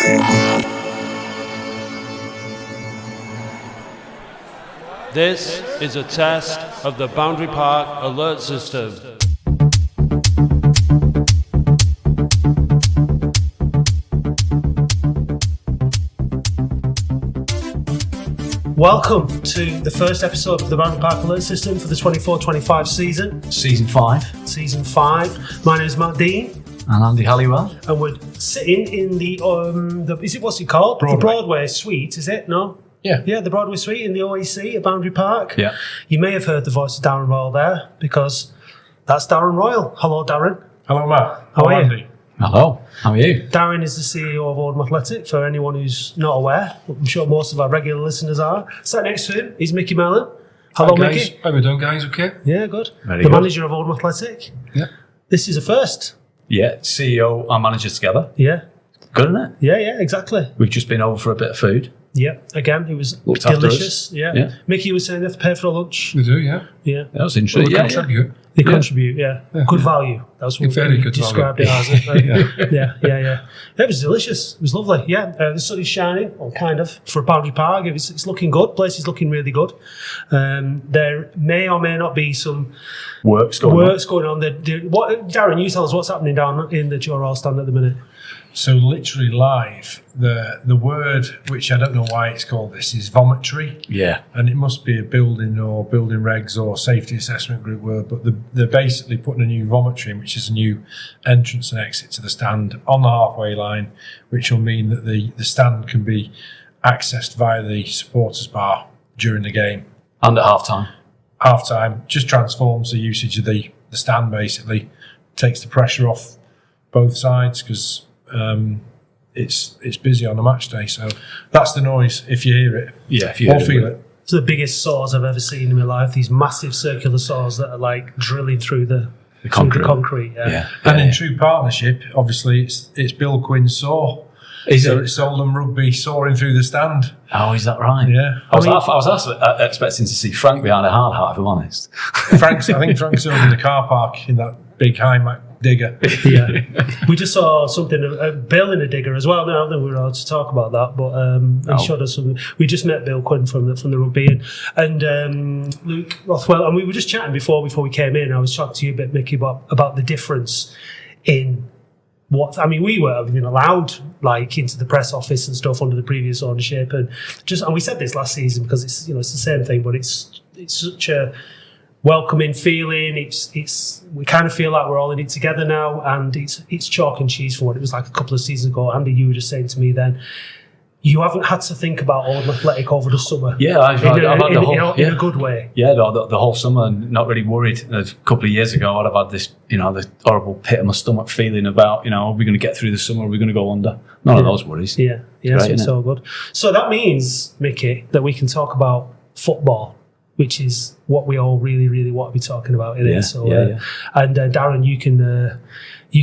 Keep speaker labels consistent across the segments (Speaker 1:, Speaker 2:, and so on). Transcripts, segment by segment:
Speaker 1: This is a test of the Boundary Park alert system.
Speaker 2: Welcome to the first episode of the Boundary Park alert system for the 24-25 season.
Speaker 3: Season 5.
Speaker 2: Season 5. My name is Matt Dean.
Speaker 3: And Andy Halliwell.
Speaker 2: And we're sitting in the what's it called?
Speaker 3: Broadway.
Speaker 2: The Broadway Suite, is it? No?
Speaker 3: Yeah.
Speaker 2: Yeah, the Broadway Suite in the OEC at Boundary Park.
Speaker 3: Yeah.
Speaker 2: You may have heard the voice of Darren Royle there, because that's Darren Royle. Hello, Darren.
Speaker 4: Hello, Matt.
Speaker 2: How are you?
Speaker 4: Andy?
Speaker 3: Hello. How are you?
Speaker 2: Darren is the CEO of Oldham Athletic, for anyone who's not aware. I'm sure most of our regular listeners are. Sat next to him is Micky Mellon. Hello,
Speaker 4: Hi, guys.
Speaker 2: Micky.
Speaker 4: How are we doing, guys? Okay?
Speaker 2: Yeah, good.
Speaker 3: Very
Speaker 2: the
Speaker 3: good.
Speaker 2: manager of Oldham Athletic.
Speaker 4: Yeah.
Speaker 2: This is a first.
Speaker 3: Yeah, CEO and manager together.
Speaker 2: Yeah.
Speaker 3: Good, isn't it?
Speaker 2: Yeah, exactly.
Speaker 3: We've just been over for a bit of food.
Speaker 2: Yeah, again, it was
Speaker 3: Looked after
Speaker 2: delicious.
Speaker 3: us.
Speaker 2: Yeah.
Speaker 3: Yeah.
Speaker 2: Micky was saying they have to pay for a lunch.
Speaker 4: We do, yeah.
Speaker 2: Yeah.
Speaker 3: That was interesting.
Speaker 4: We
Speaker 3: Yeah,
Speaker 4: contribute.
Speaker 2: They contribute, yeah. Good value. That's what
Speaker 4: Very
Speaker 2: we
Speaker 4: good
Speaker 2: described
Speaker 4: value.
Speaker 2: it as. Yeah. It was delicious. It was lovely. Yeah, the sun is shining, or kind of, for Boundary Park. It's looking good. Place is looking really good. There may or may not be some
Speaker 3: Work's going
Speaker 2: on. Darren, you tell us what's happening down in the Joe Royle stand at the minute.
Speaker 4: So literally live, the word, which I don't know why it's called this, is vomitory.
Speaker 3: Yeah.
Speaker 4: And it must be a building or building regs or safety assessment group word, but they're basically putting a new vomitory in, which is a new entrance and exit to the stand on the halfway line, which will mean that the stand can be accessed via the supporters bar during the game.
Speaker 3: And at half-time.
Speaker 4: Half-time just transforms the usage of the stand, basically. Takes the pressure off both sides, because it's busy on a match day. So that's the noise, if you hear it.
Speaker 3: Yeah, if you
Speaker 4: or feel it.
Speaker 2: It's the biggest saws I've ever seen in my life. These massive circular saws that are like drilling through the concrete. Yeah.
Speaker 4: And in true partnership, obviously, it's Bill Quinn's saw. It's Oldham Rugby soaring through the stand.
Speaker 3: Oh, is that right?
Speaker 4: Yeah.
Speaker 3: I was actually expecting to see Frank behind a hard hat, if I'm honest.
Speaker 4: I think Frank's over in the car park in that big high Mac digger.
Speaker 2: Yeah. We just saw something of Bill in a digger as well. Now that we were allowed to talk about that, but he showed us something. We just met Bill Quinn from the rugby and Luke Rothwell, and we were just chatting before we came in. I was talking to you a bit, Micky, about the difference in we were allowed into the press office and stuff under the previous ownership, and we said this last season because it's the same thing, but it's such a welcoming feeling. We kind of feel like we're all in it together now, and it's chalk and cheese from what it was like a couple of seasons ago. Andy, you were just saying to me then, you haven't had to think about Oldham Athletic over the summer.
Speaker 3: Yeah, I've had the whole
Speaker 2: in a good way.
Speaker 3: Yeah, the whole summer, not really worried. A couple of years ago, I'd have had this, the horrible pit of my stomach feeling about, are we going to get through the summer? Are we going to go under? None of those worries.
Speaker 2: Yeah,
Speaker 3: Great,
Speaker 2: so it's all good. So that means, Micky, that we can talk about football, which is what we all really, really want to be talking about, isn't it? So, and Darren, you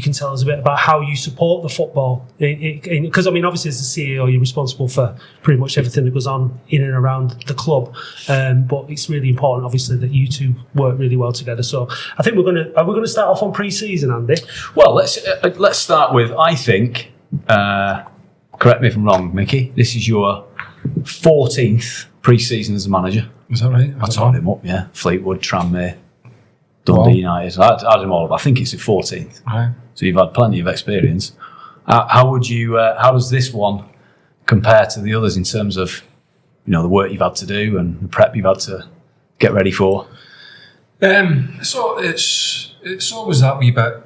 Speaker 2: can tell us a bit about how you support the football, because obviously as the CEO, you're responsible for pretty much everything that goes on in and around the club. But it's really important, obviously, that you two work really well together. So I think we're going to start off on pre-season, Andy.
Speaker 3: Well, let's start with, I think. Correct me if I'm wrong, Micky. This is your 14th pre-season as a manager.
Speaker 4: Is that right?
Speaker 3: I tied him up, yeah. Fleetwood, Tranmere, Dundee United. I had them all up. I think it's the 14th.
Speaker 4: Right.
Speaker 3: So you've had plenty of experience. How does this one compare to the others in terms of, the work you've had to do and the prep you've had to get ready for?
Speaker 4: So it's always that wee bit,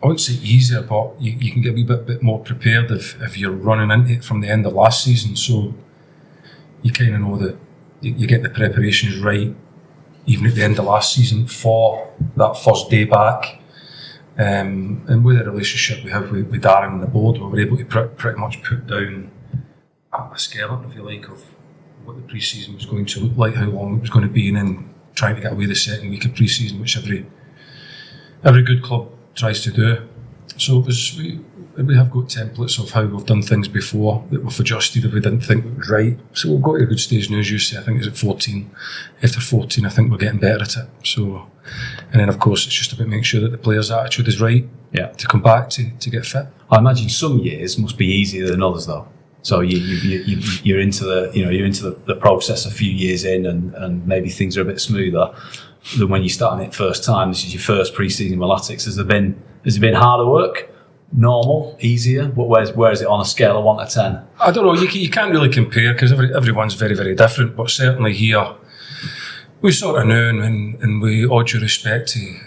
Speaker 4: I wouldn't say easier, but you can get a wee bit more prepared if you're running into it from the end of last season. So you kind of know that you get the preparations right, even at the end of last season, for that first day back. And with the relationship we have with Darren and the board, we were able to pretty much put down a skeleton, if you like, of what the pre-season was going to look like, how long it was going to be, and then trying to get away the second week of pre-season, which every good club tries to do. So it was. We have got templates of how we've done things before that we've adjusted if we didn't think it was right. So we've got to a good stage now, as you say. I think it's at 14. After 14, I think we're getting better at it. So, and then of course it's just about making sure that the players' attitude is right to come back to get fit.
Speaker 3: I imagine some years must be easier than others, though. So you're into the process a few years in, and maybe things are a bit smoother than when you're starting it first time. This is your first pre-season with Latics. Has it been harder work? Normal, easier? Where is it on a scale of 1 to 10?
Speaker 4: I don't know. You can't really compare because everyone's very, very different. But certainly here, we sort of know, and we owe due respect to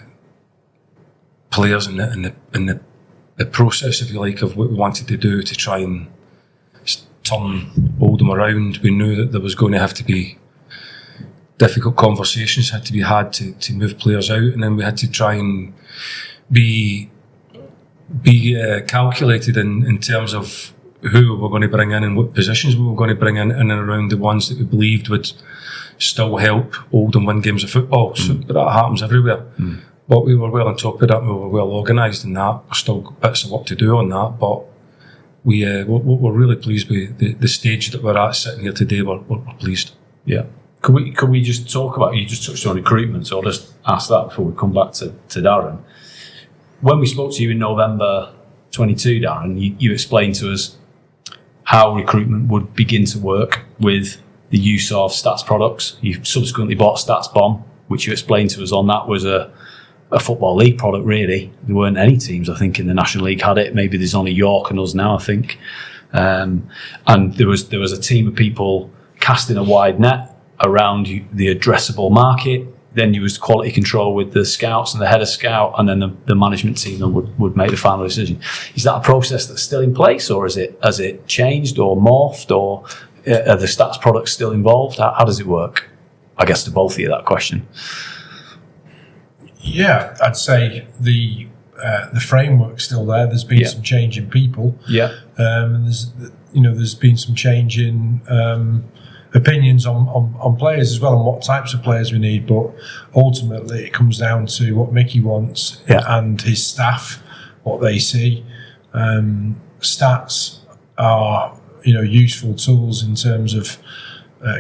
Speaker 4: players in the process, if you like, of what we wanted to do to try and turn Oldham around. We knew that there was going to have to be difficult conversations had to be had to move players out, and then we had to try and be calculated in terms of who we were going to bring in and what positions we were going to bring in and around the ones that we believed would still help Oldham win games of football. So that happens everywhere. But we were well on top of that, we were well organised in that. There's still bits of work to do on that, but we're really pleased with the stage that we're at sitting here today. We're pleased.
Speaker 3: Yeah. Could we just talk about, you just touched on recruitment, so I'll just ask that before we come back to Darren. When we spoke to you in November 22, Darren, you explained to us how recruitment would begin to work with the use of stats products. You subsequently bought Stats Bomb, which you explained to us on. That was a Football League product, really. There weren't any teams, I think, in the National League had it. Maybe there's only York and us now, I think. And there was a team of people casting a wide net around the addressable market. Then there was quality control with the scouts and the head of scout, and then the management team would make the final decision. Is that a process that's still in place, or has it changed or morphed, or are the stats products still involved? How does it work? I guess to both of you that question.
Speaker 5: Yeah, I'd say the framework's still there. There's been some change in people.
Speaker 3: Yeah.
Speaker 5: And there's been some change in opinions on players as well, and what types of players we need. But ultimately, it comes down to what Micky wants and his staff, what they see. Stats are useful tools in terms of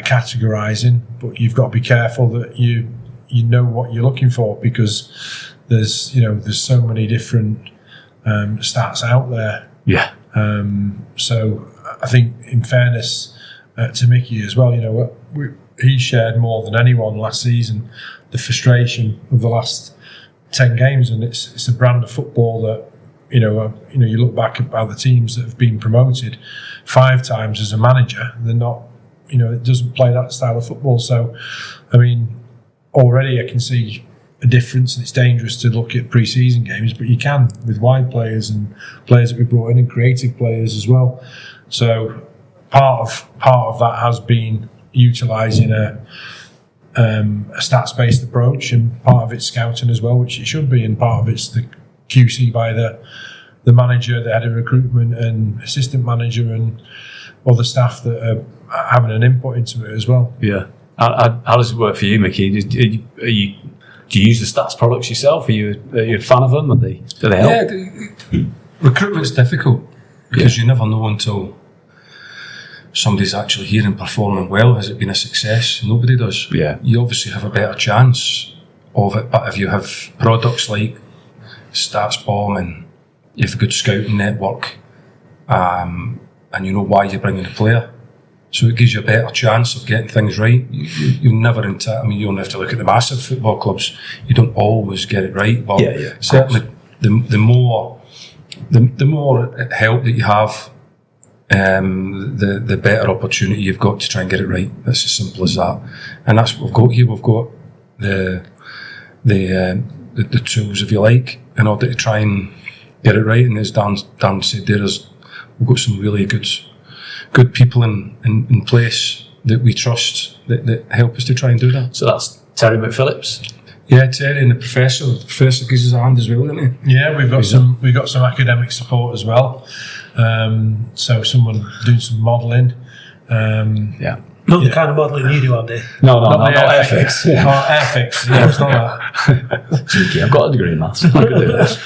Speaker 5: categorising, but you've got to be careful that you know what you're looking for, because there's so many different stats out there.
Speaker 3: Yeah.
Speaker 5: So I think, in fairness to Micky as well, he shared more than anyone last season the frustration of the last 10 games, and it's a brand of football that you look back at other teams that have been promoted 5 times as a manager, they're not, it doesn't play that style of football. So I mean, already I can see a difference, and it's dangerous to look at pre-season games, but you can with wide players and players that we brought in and creative players as well. So part of that has been utilising a stats-based approach, and part of it's scouting as well, which it should be, and part of it's the QC by the manager, the head of recruitment and assistant manager and other staff that are having an input into it as well.
Speaker 3: Yeah. How does it work for you, Micky? Do you use the stats products yourself? Are you a fan of them? Do they help?
Speaker 4: Yeah, recruitment's difficult because you never know until somebody's actually here and performing well. Has it been a success? Nobody does.
Speaker 3: Yeah.
Speaker 4: You obviously have a better chance of it, but if you have products like Stats Bomb and you have a good scouting network, and you know why you're bringing a player, so it gives you a better chance of getting things right. You're never into. I mean, you only have to look at the massive football clubs. You don't always get it right, but certainly the more help that you have, the better opportunity you've got to try and get it right. That's as simple as that, and that's what we've got here. We've got the tools, if you like, in order to try and get it right. And as Dan said, we've got some really good people in place that we trust that help us to try and do that.
Speaker 3: So that's Terry McPhillips.
Speaker 4: Yeah, Terry and the professor. The professor gives us a hand as well, doesn't he?
Speaker 5: Yeah, we've got some academic support as well. So someone doing some modelling.
Speaker 2: Not the kind of modelling you do, Andy.
Speaker 3: No, not Airfix.
Speaker 5: Oh, Airfix. Yeah, it's not that.
Speaker 3: Cheeky, I've got a degree in maths. I could do this.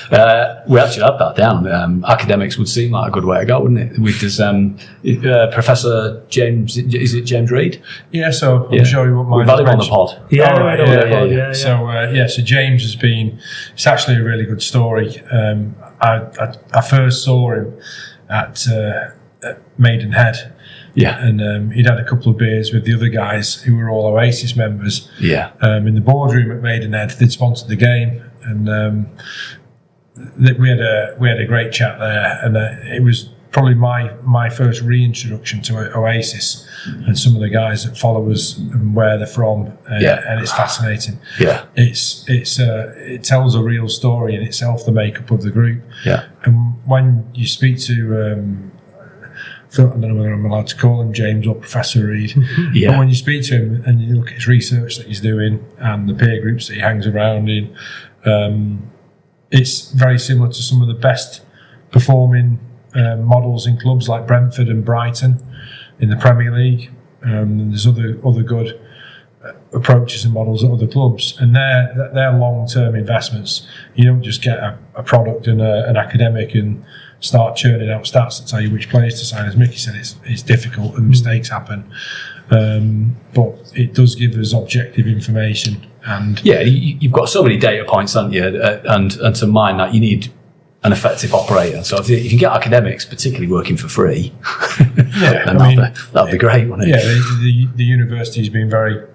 Speaker 3: We actually had that down. Academics would seem like a good way to go, wouldn't it? With this Professor James, is it James Reid?
Speaker 5: Yeah, so I'm sure you won't mind.
Speaker 3: We've had him on the pod.
Speaker 2: Yeah,
Speaker 5: All right,
Speaker 2: yeah.
Speaker 5: So James has been. It's actually a really good story. I first saw him at Maidenhead.
Speaker 3: Yeah.
Speaker 5: And he'd had a couple of beers with the other guys who were all Oasis members.
Speaker 3: Yeah.
Speaker 5: In the boardroom at Maidenhead, they'd sponsored the game, and we had a great chat there. And it was probably my first reintroduction to Oasis and some of the guys that follow us and where they're from. And it's fascinating.
Speaker 3: Yeah.
Speaker 5: It tells a real story in itself, the makeup of the group.
Speaker 3: Yeah.
Speaker 5: And when you speak to I don't know whether I'm allowed to call him James or Professor Reid.
Speaker 3: Yeah.
Speaker 5: But when you speak to him and you look at his research that he's doing and the peer groups that he hangs around in, it's very similar to some of the best performing models in clubs like Brentford and Brighton in the Premier League. And there's other good approaches and models at other clubs, and they're long-term investments. You don't just get a product and an academic and start churning out stats that tell you which players to sign. As Micky said, it's difficult and mistakes happen, but it does give us objective information. And
Speaker 3: you've got so many data points, haven't you? And to mine that, you need an effective operator. So if you can get academics, particularly working for free, then that'd be great, wouldn't it?
Speaker 5: Yeah, the university's been very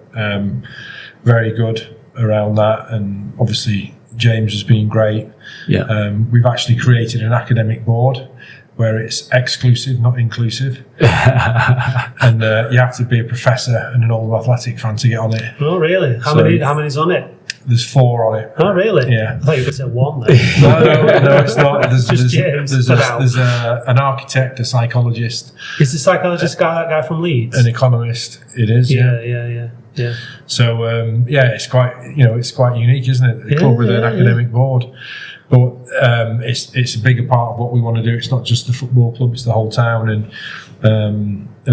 Speaker 5: good around that, and obviously James has been great.
Speaker 3: Yeah.
Speaker 5: We've actually created an academic board where it's exclusive, not inclusive. And you have to be a professor and an Oldham Athletic fan to get on it.
Speaker 2: Oh, really? How many's on it?
Speaker 5: There's 4 on it.
Speaker 2: Oh, really?
Speaker 5: Yeah.
Speaker 2: I thought you were going to say 1 then.
Speaker 5: No, it's not. There's
Speaker 2: James,
Speaker 5: an architect, a psychologist.
Speaker 2: Is the psychologist that guy from Leeds?
Speaker 5: An economist. It is,
Speaker 2: Yeah.
Speaker 5: So it's quite unique, isn't it? A club with an academic board, but it's a bigger part of what we want to do. It's not just the football club; it's the whole town, and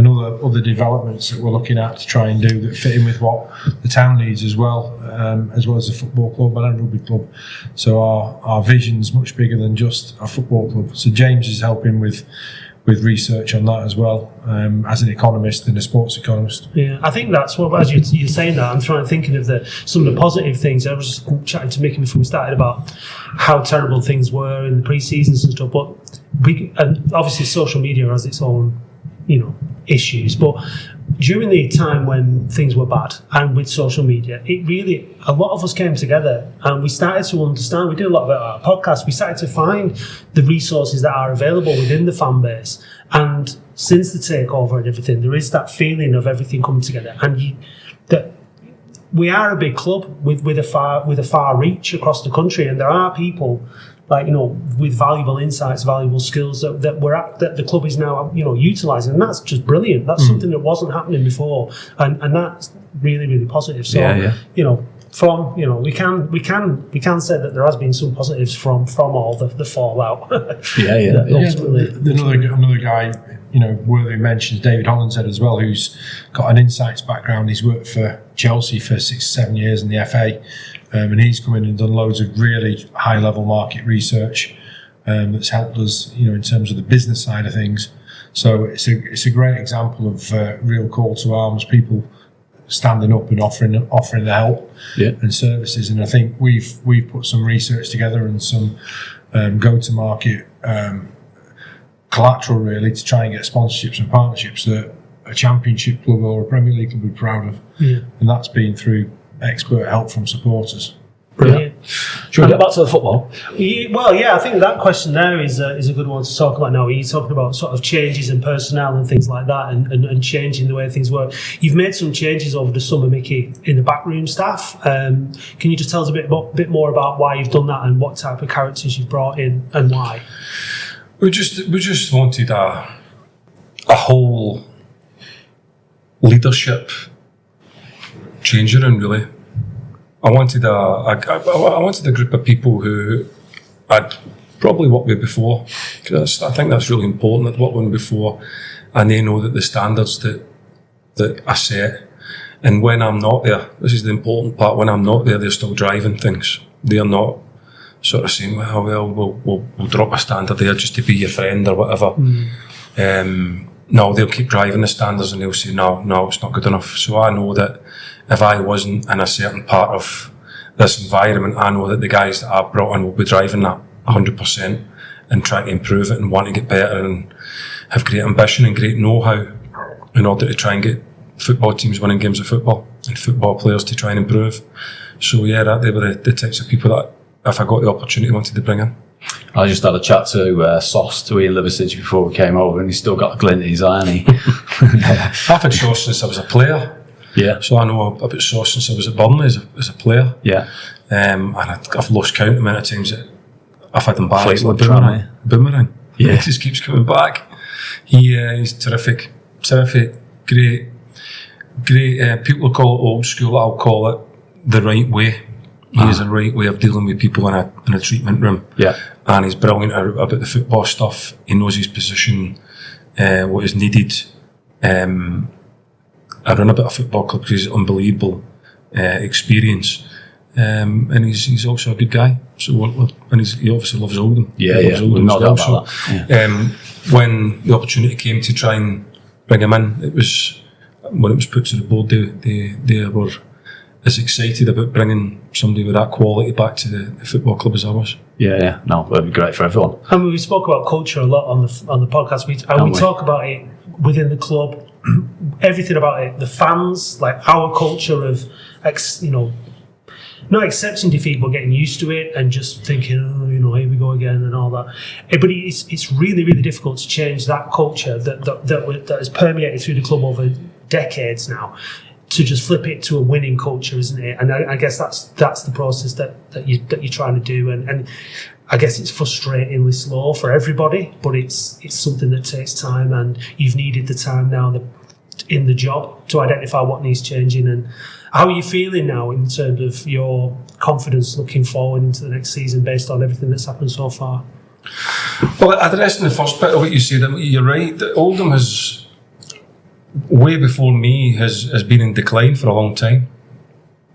Speaker 5: other developments that we're looking at to try and do that fit in with what the town needs as well as the football club and a rugby club. So our vision's much bigger than just a football club. So James is helping with research on that as well, as an economist and a sports economist.
Speaker 2: Yeah, I think that's what, as you're saying that, I'm thinking of some of the positive things. I was just chatting to Micky before we started about how terrible things were in the pre-seasons and stuff, but and obviously social media has its own, issues, but during the time when things were bad and with social media, a lot of us came together and we started to understand. We did a lot of it on our podcast. We started to find the resources that are available within the fan base. And since the takeover and everything, there is that feeling of everything coming together. And that we are a big club with a far reach across the country, and there are people with valuable insights, valuable skills that the club is now utilising, and that's just brilliant. That's something that wasn't happening before, and that's really, really positive. So we can say that there has been some positives from all the fallout.
Speaker 5: Another guy, worthy mentions, David Hollinshead as well, who's got an insights background. He's worked for Chelsea for 6-7 years in the FA. And he's come in and done loads of really high-level market research that's helped us, in terms of the business side of things. So it's a great example of real call to arms, people standing up and offering the help and services. And I think we've put some research together and some go-to-market collateral really to try and get sponsorships and partnerships that a Championship club or a Premier League club would be proud of. Yeah. And that's been through expert help from supporters.
Speaker 2: Brilliant.
Speaker 3: Should we get back to the football?
Speaker 2: I think that question there is a good one to talk about now. You're talking about sort of changes in personnel and things like that, and changing the way things work. You've made some changes over the summer, Micky, in the backroom staff. Can you just tell us a bit more about why you've done that and what type of characters you've brought in and why?
Speaker 4: We just wanted a whole leadership change around, really. I wanted a group of people who I'd probably worked with before, because I think that's really important. I'd worked with them before, and they know that the standards that that I set. And when I'm not there, this is the important part, when I'm not there, they're still driving things. They're not sort of saying, we'll drop a standard there just to be your friend or whatever. No, they'll keep driving the standards and they'll say, no, it's not good enough. So I know that if I wasn't in a certain part of this environment, I know that the guys that I've brought in will be driving that 100% and trying to improve it and want to get better and have great ambition and great know-how in order to try and get football teams winning games of football and football players to try and improve. So yeah, they were the types of people that, if I got the opportunity, wanted to bring in.
Speaker 3: I just had a chat to Sauce, to Ian Liversidge before we came over, and he's still got a glint in his eye, hasn't he?
Speaker 4: I've had Sauce since I was a player.
Speaker 3: Yeah.
Speaker 4: So I know about Sauce since I was at Burnley as a player.
Speaker 3: Yeah.
Speaker 4: And I've lost count the amount of times that I've had him back. It's like
Speaker 3: Fleetwood
Speaker 4: boomerang.
Speaker 3: Yeah.
Speaker 4: He just keeps coming back. He's terrific, great. People call it old school. I'll call it the right way. He has a right way of dealing with people in a treatment room.
Speaker 3: Yeah.
Speaker 4: And he's brilliant about the football stuff. He knows his position, what is needed. I run a bit of football club because he's unbelievable experience. And he's also a good guy. So he obviously loves Oldham.
Speaker 3: Yeah,
Speaker 4: he loves Oldham
Speaker 3: no doubt about
Speaker 4: that.
Speaker 3: Yeah.
Speaker 4: When the opportunity came to try and bring him in, when it was put to the board, they were as excited about bringing somebody with that quality back to the football club as I was.
Speaker 3: Yeah. No, that'd be great for everyone.
Speaker 2: And we spoke about culture a lot on the podcast. We talk about it within the club, everything about it. The fans, like our culture of, not accepting defeat, but getting used to it and just thinking, here we go again and all that. But it's really, really difficult to change that culture that has permeated through the club over decades now, to just flip it to a winning culture, isn't it? And I guess that's the process that you're trying to do. And I guess it's frustratingly slow for everybody, but it's something that takes time, and you've needed the time now in the job to identify what needs changing. And how are you feeling now in terms of your confidence looking forward into the next season based on everything that's happened so far?
Speaker 4: Well, addressing the first bit of what you said, you're right. Oldham has, way before me, has been in decline for a long time,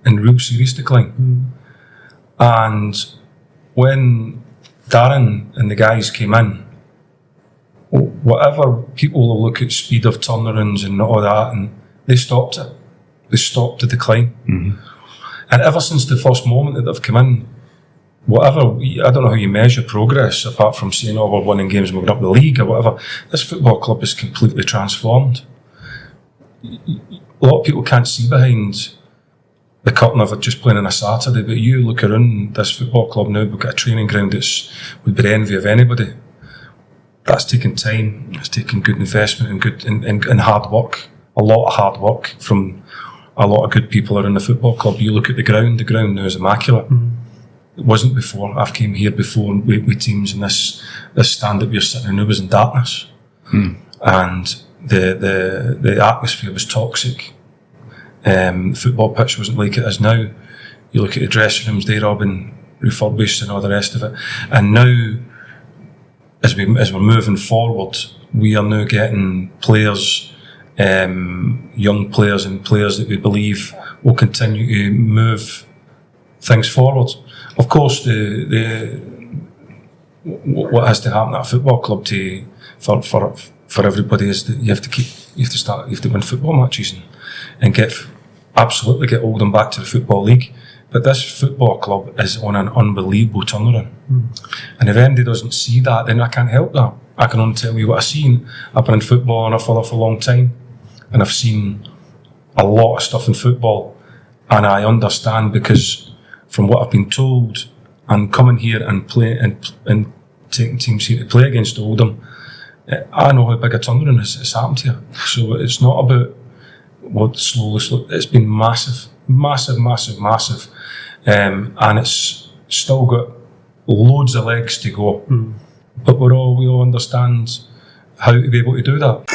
Speaker 4: in real serious decline. And when Darren and the guys came in, whatever people will look at speed of turnarounds and all that, and they stopped it. They stopped the decline. And ever since the first moment that they've come in, whatever, I don't know how you measure progress apart from saying, we're winning games and we're going up the league or whatever. This football club is completely transformed. A lot of people can't see behind the curtain of it just playing on a Saturday, but you look around this football club now, we've got a training ground that would be the envy of anybody. That's taken time, it's taken good investment and good and hard work, a lot of hard work from a lot of good people around the football club. You look at the ground now is immaculate. It wasn't before. I've came here before with teams, and this stand that we're sitting in now was in darkness. And the atmosphere was toxic. The football pitch wasn't like it is now. You look at the dressing rooms, they've all been refurbished and all the rest of it. And now, as we're moving forward, we are now getting players, young players and players that we believe will continue to move things forward. Of course, what has to happen at a football club for everybody is that you have to win football matches and get Oldham back to the Football League. But this football club is on an unbelievable turnaround. And if anybody doesn't see that, then I can't help that. I can only tell you what I've seen. I've been in football and for a long time, and I've seen a lot of stuff in football, and I understand, because from what I've been told, and coming here and play and taking teams here to play against Oldham, I know how big a turnaround has happened here. So it's not about what slowly. It's been massive. And it's still got loads of legs to go. But we all understand how to be able to do that.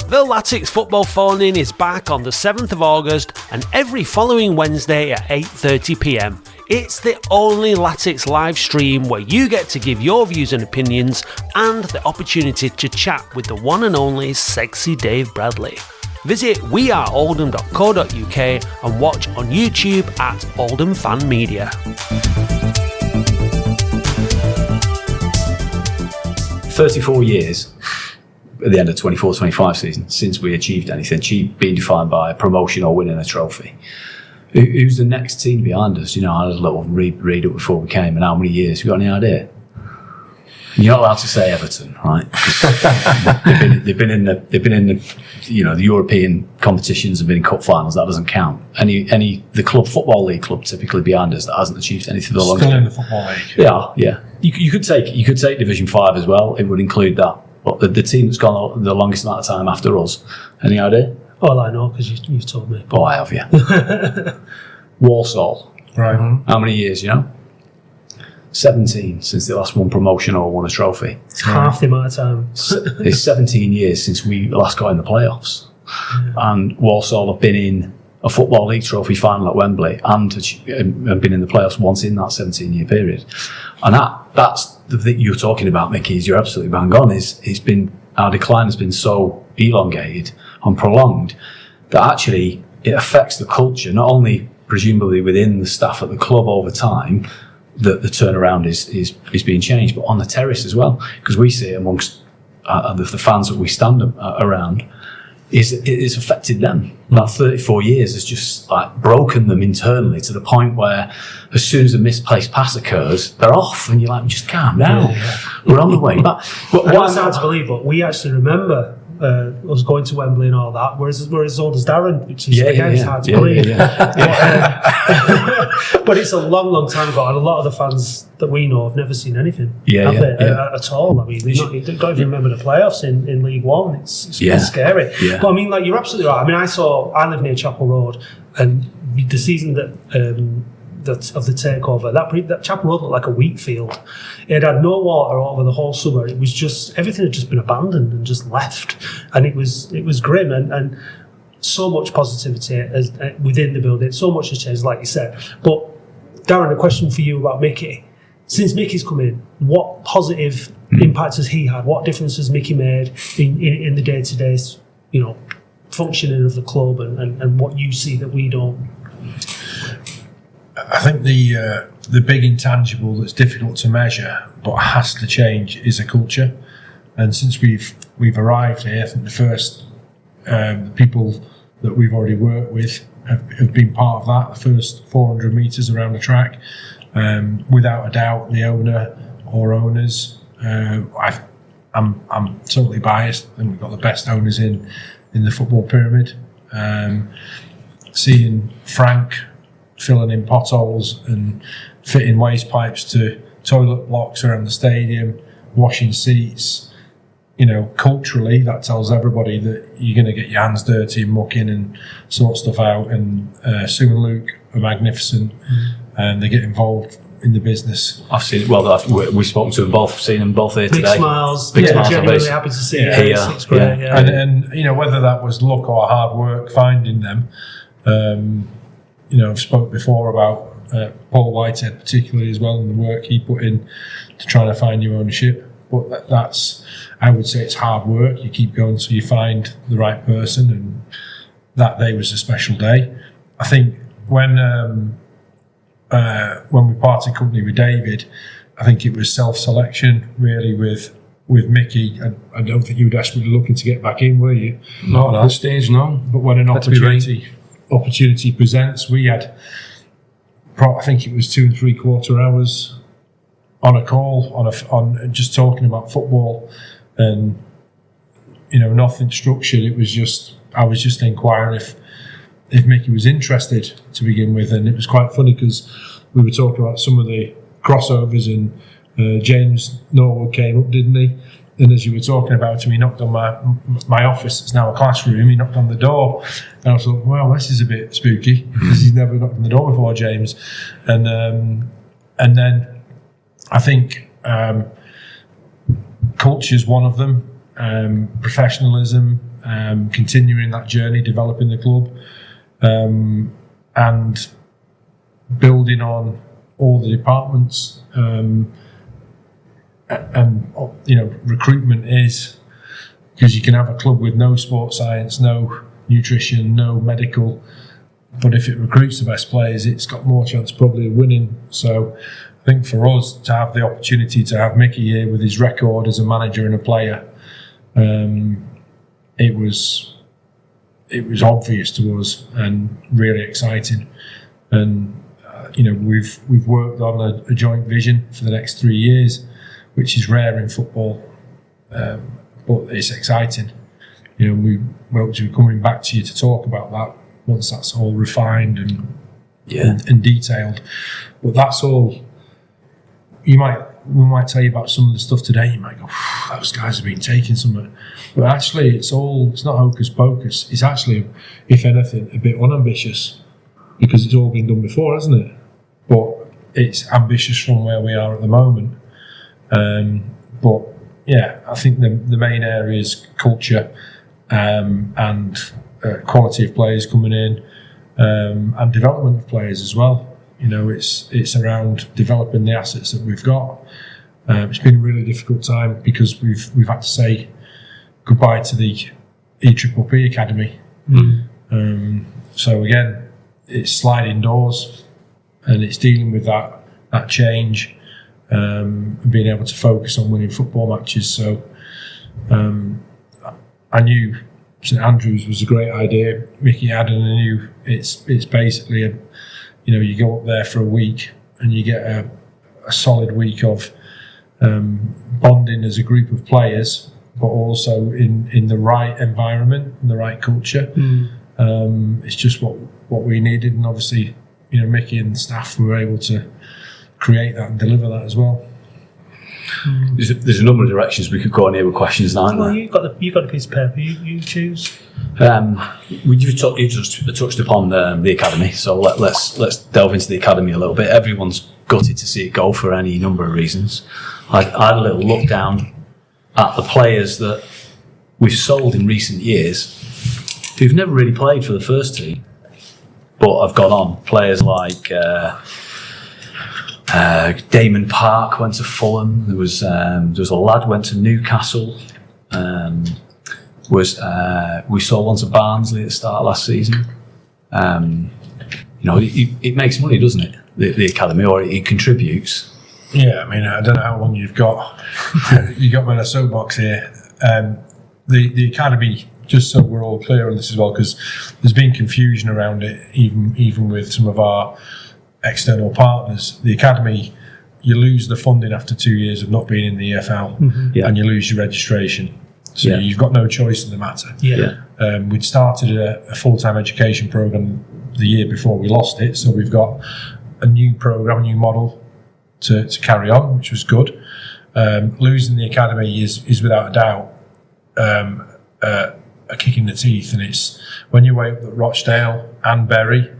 Speaker 1: The Latics Football Phone-In is back on the 7th of August and every following Wednesday at 8:30 p.m. It's the only Latics live stream where you get to give your views and opinions and the opportunity to chat with the one and only sexy Dave Bradley. Visit weareoldham.co.uk and watch on YouTube at Oldham Fan Media.
Speaker 3: 34 years at the end of 24-25 season since we achieved anything, being defined by a promotion or winning a trophy. Who's the next team behind us? You know, I had a little read up before we came, and how many years? You got any idea? You're not allowed to say Everton, right? they've been in the you know, the European competitions and been in cup finals. That doesn't count. The club, football league club, typically behind us that hasn't achieved anything for the longest
Speaker 5: Still
Speaker 3: time.
Speaker 5: in the football league.
Speaker 3: Yeah. You could take Division 5 as well. It would include that. But the team that's gone the longest amount of time after us. Any idea?
Speaker 2: Well, I know because you've told me.
Speaker 3: Oh, I have, yeah. Walsall.
Speaker 5: Right.
Speaker 3: How many years? You know. 17 since they last won promotion or won a trophy.
Speaker 2: It's half the amount of time.
Speaker 3: It's 17 years since we last got in the playoffs. Yeah. And Walsall have been in a Football League trophy final at Wembley and been in the playoffs once in that 17-year period. And that's the thing you're talking about, Micky, is you're absolutely bang on. Our decline has been so elongated and prolonged that actually it affects the culture, not only presumably within the staff at the club over time, that the turnaround is being changed, but on the terrace as well, because we see it amongst the fans that we stand around, it's affected them. That 34 years has just like broken them internally to the point where as soon as a misplaced pass occurs, they're off, and you're like, just calm down. Yeah. We're on the way back.
Speaker 2: But it's hard to believe, but we actually remember us going to Wembley and all that. We're as old as Darren, which is it's hard to believe. But it's a long, long time ago, and a lot of the fans that we know have never seen anything at all. I mean, they don't even remember the playoffs in League One. It's scary. Yeah. But I mean, like, you're absolutely right. I mean, I live near Chapel Road, and the season that of the takeover, that Chapel Road looked like a wheat field. It had no water over the whole summer. It was just, everything had just been abandoned and just left, and it was grim, and so much positivity within the building. So much has changed, like you said. But Darren, a question for you about Micky. Since Micky's come in, what positive impact has he had? What difference has Micky made in the day-to-day, functioning of the club, and what you see that we don't?
Speaker 5: I think the big intangible that's difficult to measure but has to change is a culture. And since we've arrived here, I think the first the people that we've already worked with have been part of that. The first 400 metres around the track, without a doubt, the owner or owners. I'm totally biased. I think we've got the best owners in the football pyramid. Seeing Frank filling in potholes and fitting waste pipes to toilet blocks around the stadium, washing seats. Culturally, that tells everybody that you're going to get your hands dirty and muck in and sort stuff out. And Sue and Luke are magnificent, and they get involved in the business.
Speaker 3: I've seen. Well, we've spoken to them both, seen them both here today.
Speaker 2: Big smiles.
Speaker 3: Genuinely
Speaker 2: happy to see
Speaker 3: it.
Speaker 2: It's great. Yeah.
Speaker 5: And whether that was luck or hard work finding them. I've spoke before about Paul Whitehead particularly as well, and the work he put in to trying to find new ownership. But that's, I would say, it's hard work. You keep going till you find the right person, and that day was a special day. I think when we parted company with David, I think it was self-selection really with Micky. I don't think you were desperately looking to get back in, were you?
Speaker 4: Not at that stage, no.
Speaker 5: But when an opportunity presents, we had, I think it was 2 3/4 hours on a call on just talking about football, and nothing structured. It was just, I was just inquiring if Micky was interested to begin with, and it was quite funny because we were talking about some of the crossovers, and James Norwood came up, didn't he? And as you were talking about him, he knocked on my office. It's now a classroom. He knocked on the door, and I thought, well, this is a bit spooky because he's never knocked on the door before, James. And then I think culture's one of them. Professionalism, continuing that journey, developing the club, and building on all the departments, and recruitment is, because you can have a club with no sports science, no nutrition, no medical, but if it recruits the best players, it's got more chance probably of winning. So I think for us to have the opportunity to have Micky here with his record as a manager and a player, it was obvious to us and really exciting. And we've worked on a joint vision for the next 3 years, which is rare in football, but it's exciting. We hope to be coming back to you to talk about that once that's all refined and detailed. But that's all. We might tell you about some of the stuff today. You might go, those guys have been taking something. But actually, it's not hocus pocus. It's actually, if anything, a bit unambitious, because it's all been done before, hasn't it? But it's ambitious from where we are at the moment. But yeah, I think the main area is culture and quality of players coming in, and development of players as well. It's around developing the assets that we've got. It's been a really difficult time because we've had to say goodbye to the EPPP Academy. So again, it's sliding doors, and it's dealing with that change, and being able to focus on winning football matches. So I knew St Andrews was a great idea. Micky had, and I knew it's basically you go up there for a week and you get a solid week of bonding as a group of players, but also in the right environment and the right culture. It's just what we needed, and obviously Micky and the staff were able to create that and deliver that as well.
Speaker 3: There's a number of directions we could go in here with questions now.
Speaker 2: Well, you've got a piece of paper. You choose.
Speaker 3: You just touched upon the academy, so let's delve into the academy a little bit. Everyone's gutted to see it go for any number of reasons. I had a little look down at the players that we've sold in recent years who've never really played for the first team, but have gone on. Players like Damon Park went to Fulham. There was a lad went to Newcastle. We saw one to Barnsley at the start of last season. It makes money, doesn't it? The academy, or it contributes.
Speaker 5: Yeah, I don't know how long you've got. You got me on a soapbox here. The academy, just so we're all clear on this as well, because there's been confusion around it, even with some of our external partners. The academy, you lose the funding after 2 years of not being in the EFL, and you lose your registration. So you've got no choice in the matter. We'd started a full-time education programme the year before we lost it, so we've got a new programme, a new model to carry on, which was good. Losing the academy is without a doubt a kick in the teeth, and it's when you weigh up that Rochdale and Bury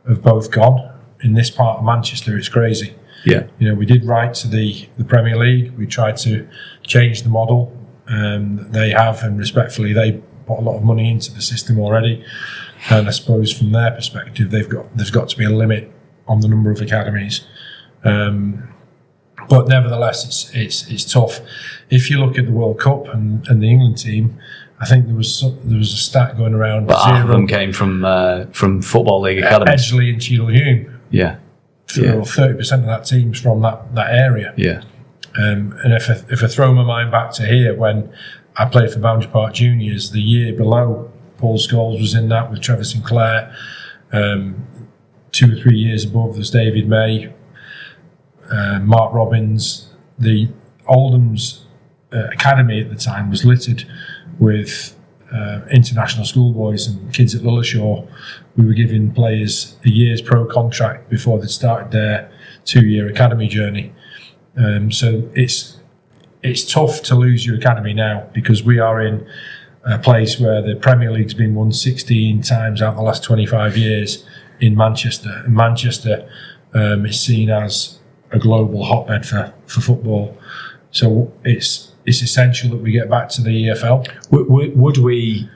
Speaker 5: have both gone in this part of Manchester, it's crazy. We did write to the Premier League. We tried to change the model. They have, and respectfully, they put a lot of money into the system already. And I suppose from their perspective, there's got to be a limit on the number of academies. But nevertheless, it's tough. If you look at the World Cup and the England team, I think there was a stat going around.
Speaker 3: But half of them came from Football League academies.
Speaker 5: Edgeley and Cheadle Hulme. 30% of that team's from that area. And if I throw my mind back to here, when I played for Boundary Park Juniors, the year below, Paul Scholes was in that with Trevor Sinclair. 2 or 3 years above, there's David May, Mark Robbins. The Oldham's academy at the time was littered with international schoolboys and kids at Lilleshall. We were giving players a year's pro contract before they started their 2-year academy journey. So it's tough to lose your academy now, because we are in a place where the Premier League's been won 16 times out of the last 25 years in Manchester. And Manchester is seen as a global hotbed for football. So it's it's essential that we get back to the EFL.
Speaker 3: Would we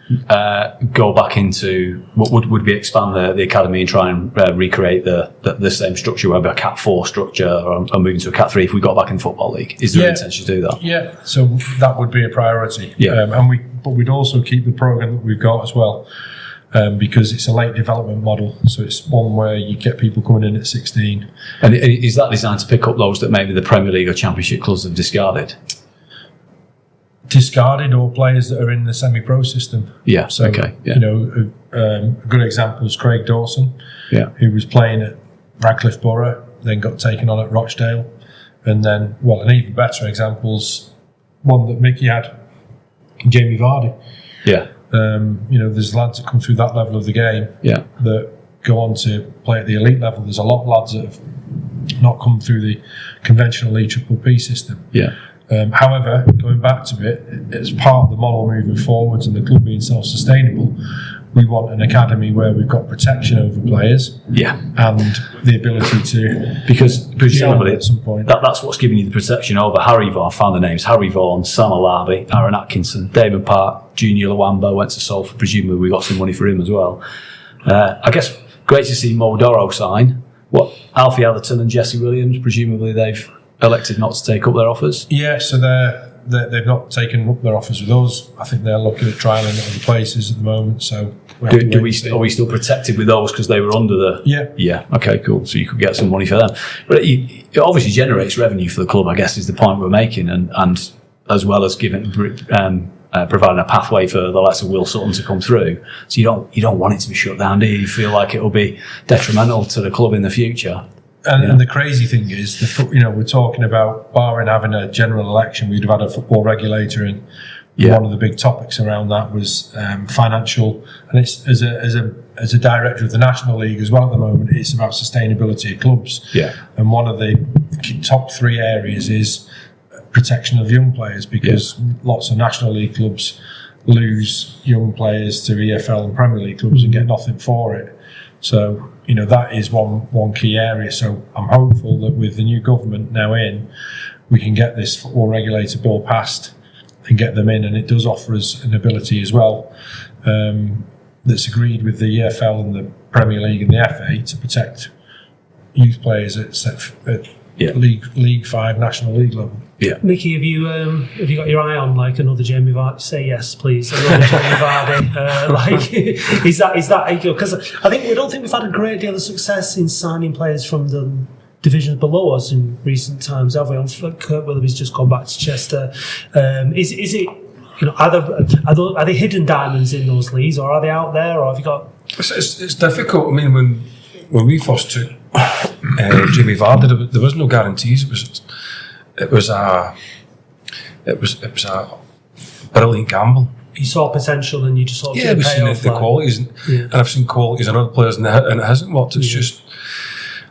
Speaker 3: go back into, would we expand the academy and try and recreate the same structure, whether a Cat 4 structure or moving to a Cat 3 if we got back in the Football League? Is there an intention to do that?
Speaker 5: Yeah, so that would be a priority.
Speaker 3: Yeah.
Speaker 5: But we'd also keep the programme that we've got as well, because it's a late development model. So it's one where you get people coming in at 16.
Speaker 3: And is that designed to pick up those that maybe the Premier League or Championship clubs have discarded?
Speaker 5: Discarded, or players that are in the semi-pro system.
Speaker 3: Yeah.
Speaker 5: So,
Speaker 3: okay. Yeah.
Speaker 5: you know, a good example is Craig Dawson, who was playing at Radcliffe Borough, then got taken on at Rochdale, and then, well, an even better example's one that Micky had, Jamie Vardy.
Speaker 3: Yeah.
Speaker 5: You know, there's lads that come through that level of the game that go on to play at the elite level. There's a lot of lads that have not come through the conventional EPPP system.
Speaker 3: Yeah.
Speaker 5: However, going back to it, as part of the model moving forwards and the club being self-sustainable, we want an academy where we've got protection over players, and the ability to,
Speaker 3: because presumably
Speaker 5: at some point
Speaker 3: that's what's giving you the protection over Harry Vaughan. Found the names: Harry Vaughan, Sam Alabi, Aaron Atkinson, Damon Park, Junior Lawamba went to Salford. Presumably, we got some money for him as well. I guess great to see Mo Doro sign. What, Alfie Atherton and Jesse Williams? Presumably, they've elected not to take up their offers.
Speaker 5: Yeah, so they've not taken up their offers with us. I think they're looking at trialling at other places at the moment. So
Speaker 3: are we still protected with those because they were under the? Yeah. Okay, cool. So you could get some money for them, but it obviously generates revenue for the club, I guess, is the point we're making, and as well as giving providing a pathway for the likes of Will Sutton to come through. So you don't want it to be shut down, do you? You feel like it will be detrimental to the club in the future.
Speaker 5: And the crazy thing is, we're talking about, barring having a general election, we'd have had a football regulator, and one of the big topics around that was financial. And it's as a director of the National League as well at the moment, it's about sustainability of clubs.
Speaker 3: Yeah.
Speaker 5: And one of the top 3 areas is protection of young players, because lots of National League clubs lose young players to EFL and Premier League clubs and get nothing for it. So, that is one key area. So I'm hopeful that with the new government now in, we can get this football regulator bill passed and get them in, and it does offer us an ability as well that's agreed with the EFL and the Premier League and the FA to protect youth players at League 5 National League level.
Speaker 3: Yeah.
Speaker 2: Micky, have you got your eye on like another Jamie Vardy? Say yes, please. Another Jamie Vardy. Is that because we don't think we've had a great deal of success in signing players from the divisions below us in recent times, have we? Kurt Willoughby's just gone back to Chester. Is it? Are they hidden diamonds in those leagues, or are they out there, or have you got?
Speaker 4: It's difficult. I mean, when we first took Jamie Vardy, there was no guarantees. It was a brilliant gamble.
Speaker 2: You saw potential and you just sort of
Speaker 4: we've seen the qualities, and I've seen qualities in other players, and it hasn't worked. It's just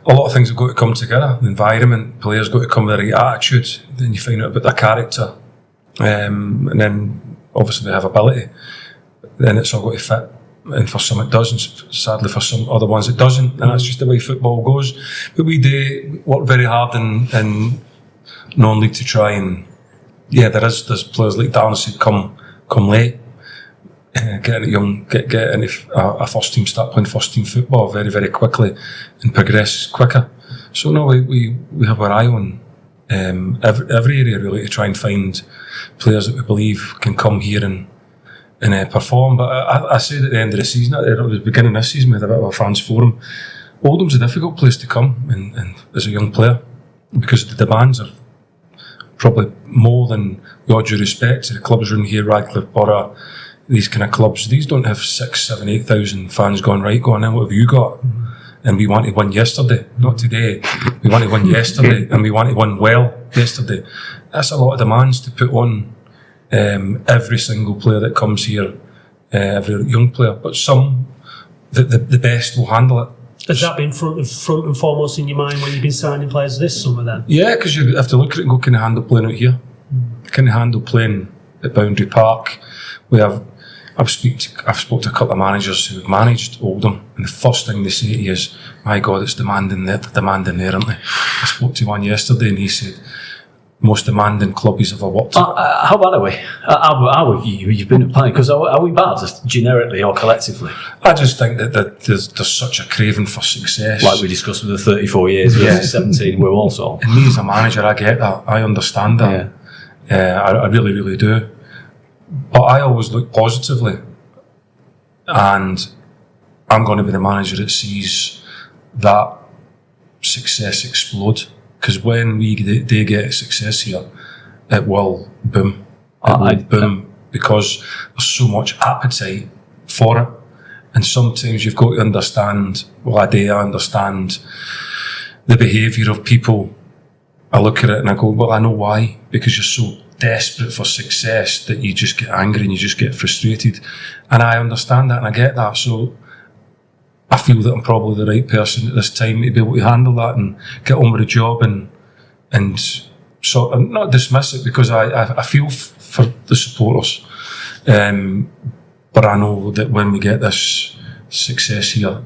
Speaker 4: a lot of things have got to come together. The environment, players got to come with the right attitude. Then you find out about their character, and then obviously they have ability. Then it's all got to fit. And for some it does, and sadly for some other ones it doesn't, and that's just the way football goes. But we do work very hard in non-league to try and there's players like Darren said come late, get into a first team, start playing first team football very, very quickly and progress quicker. So no, we have our eye on every area really to try and find players that we believe can come here and perform. But I said at the end of the season, at the beginning of this season, we had a bit of a fans forum. Oldham's a difficult place to come and as a young player, because the demands are probably more than, with all due respect to the clubs around here, Radcliffe, Borough, these kind of clubs. These don't have 6,000, 7,000, 8,000 fans going in, what have you got? And we want to win yesterday, not today. We want to win yesterday, and we want to win well yesterday. That's a lot of demands to put on every single player that comes here, every young player. But some, the best will handle it.
Speaker 2: Has that been front and foremost in your mind when you've been signing players this summer then?
Speaker 4: Yeah, because you have to look at it and go, can I handle playing out here? Can I handle playing at Boundary Park? I've spoke to a couple of managers who've managed Oldham, and the first thing they say to you is, my God, it's demanding there, aren't they? I spoke to one yesterday and he said, most demanding club he's ever worked at.
Speaker 3: How bad are we? You've been playing, because are we bad, just generically or collectively?
Speaker 4: I just think that there's such a craving for success.
Speaker 3: Like we discussed with the 34 years versus 17, we're also.
Speaker 4: And me as a manager, I get that. I understand that. I really, really do. But I always look positively. And I'm going to be the manager that sees that success explode. Because when they get success here, it will boom. It will boom, because there's so much appetite for it. And sometimes you've got to understand, I understand the behaviour of people. I look at it and I go, well, I know why. Because you're so desperate for success that you just get angry and you just get frustrated. And I understand that and I get that. So I feel that I'm probably the right person at this time to be able to handle that and get on with the job and sort of not dismiss it, because I feel for the supporters. But I know that when we get this success here,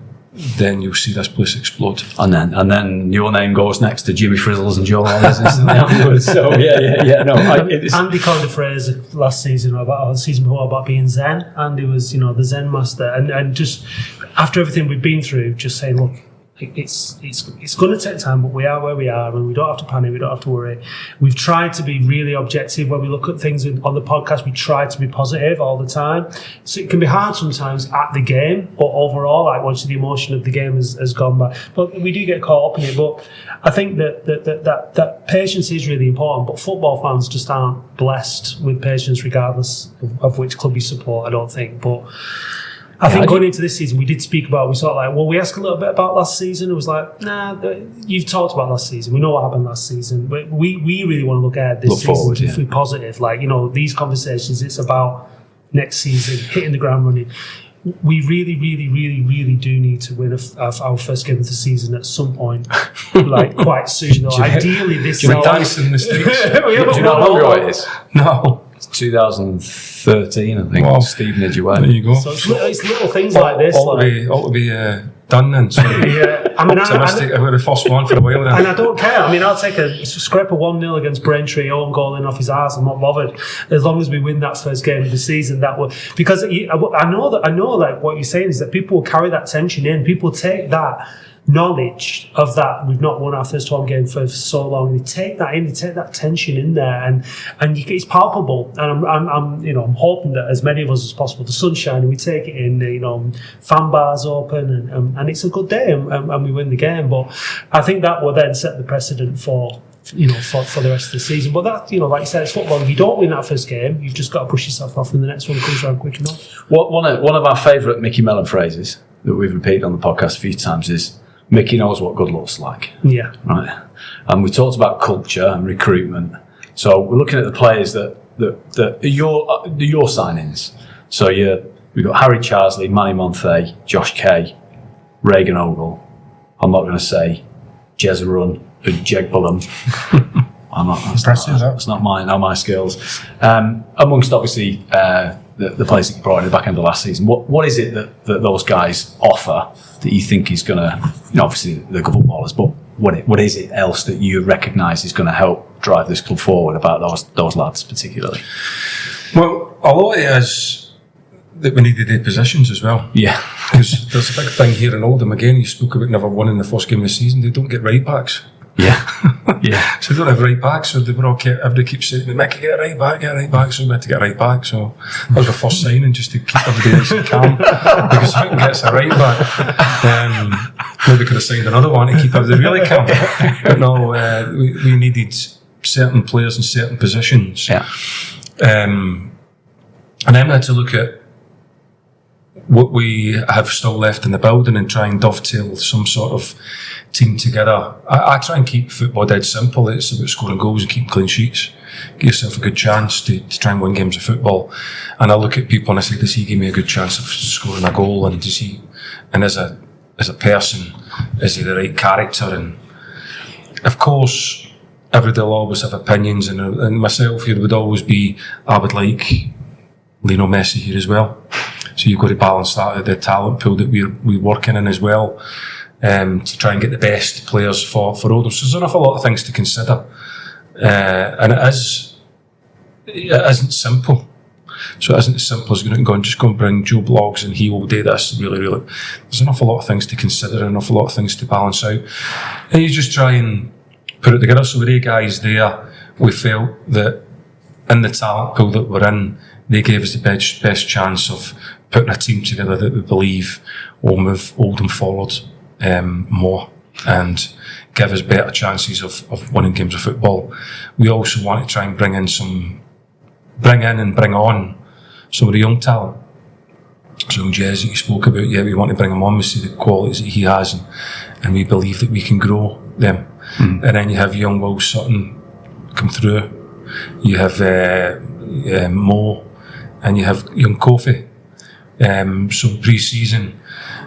Speaker 4: then you'll see this place explode. And
Speaker 3: then your name goes next to Jimmy Frizzles and Joe Hollis afterwards. So no.
Speaker 2: Andy coined a phrase last season or the season before about being Zen. Andy was, the Zen master, and just after everything we've been through, just saying, look, it's going to take time, but we are where we are, and we don't have to panic, we don't have to worry. We've tried to be really objective when we look at things on the podcast. We try to be positive all the time. So it can be hard sometimes at the game, but overall, like once the emotion of the game has gone by, but we do get caught up in it. But I think that patience is really important. But football fans just aren't blessed with patience, regardless of which club you support, I don't think. But I think going into this season, we did speak about, we asked a little bit about last season. It was like, nah, you've talked about last season. We know what happened last season. But we really want to look ahead this season to be positive. These conversations, it's about next season, hitting the ground running. We really, really, really, really do need to win our first game of the season at some point, quite soon. Though. Ideally, this season.
Speaker 4: Dice in the States.
Speaker 3: Do you know how long it is?
Speaker 4: No.
Speaker 3: It's 2013, I think.
Speaker 4: Wow.
Speaker 3: Steve Nidgeway.
Speaker 4: There you go.
Speaker 2: So it's little things like this.
Speaker 4: Ought to be done then. So optimistic about the first one for a while then.
Speaker 2: And I don't care. I'll take a scrape of 1-0 against Braintree, own goal in off his arse. I'm not bothered as long as we win that first game of the season. Because I know that what you're saying is that people will carry that tension in. People take that knowledge of that we've not won our first home game for so long. They take that in, they take that tension in there, and it's palpable. And I'm hoping that as many of us as possible, the sun's shining, we take it in. Fan bars open, and it's a good day, and we win the game. But I think that will then set the precedent for the rest of the season. But that, like you said, it's football. If you don't win that first game, you've just got to push yourself off, and the next one comes around quick enough.
Speaker 3: One of our favourite Micky Mellon phrases that we've repeated on the podcast a few times is, Micky knows what good looks like.
Speaker 2: Yeah.
Speaker 3: Right. And we talked about culture and recruitment. So we're looking at the players that are your signings. So we've got Harry Charsley, Manny Monthe, Josh Kay, Reagan Ogle. I'm not going to say Jez Run and Jegbulham. That's not my skills. Amongst obviously the players that you brought in the back end of last season, what is it that those guys offer that you think is going to, obviously they're good footballers, but what is it else that you recognise is going to help drive this club forward about those lads particularly?
Speaker 4: Well, a lot of it is that we needed their positions as well.
Speaker 3: Yeah.
Speaker 4: Because there's a big thing here in Oldham. Again, you spoke about never winning the first game of the season. They don't get right backs.
Speaker 3: Yeah. Yeah.
Speaker 4: So they don't have right backs, so everybody keeps saying, Micky, get a right back, so we had to get a right back. So that was the first signing, just to keep everybody nice and calm. Because if we can get a right back, maybe could have signed another one to keep everybody really calm. But no, we needed certain players in certain positions.
Speaker 3: Yeah.
Speaker 4: And then we had to look at what we have still left in the building and try and dovetail some sort of team together. I try and keep football dead simple. It's about scoring goals and keeping clean sheets. Give yourself a good chance to try and win games of football. And I look at people and I say, does he give me a good chance of scoring a goal? And does he, and as a person, is he the right character? And of course, everybody will always have opinions, and myself here would always be, I would like Lionel Messi here as well. So you've got to balance that, the talent pool that we're working in as well, to try and get the best players for Oldham. So there's an awful lot of things to consider. And it isn't simple. So it isn't as simple as going and just go and bring Joe Bloggs and he will do this. Really, there's an awful lot of things to consider, an awful lot of things to balance out. And you just try and put it together. So with the guys there, we felt that in the talent pool that we're in, they gave us the best chance of putting a team together that we believe will move Oldham forward more and give us better chances of winning games of football. We also want to try and bring on some of the young talent. So Jez that you spoke about, we want to bring him on. We see the qualities that he has, and we believe that we can grow them. And then you have young Will Sutton come through. You have Mo, and you have young Kofi. So pre-season,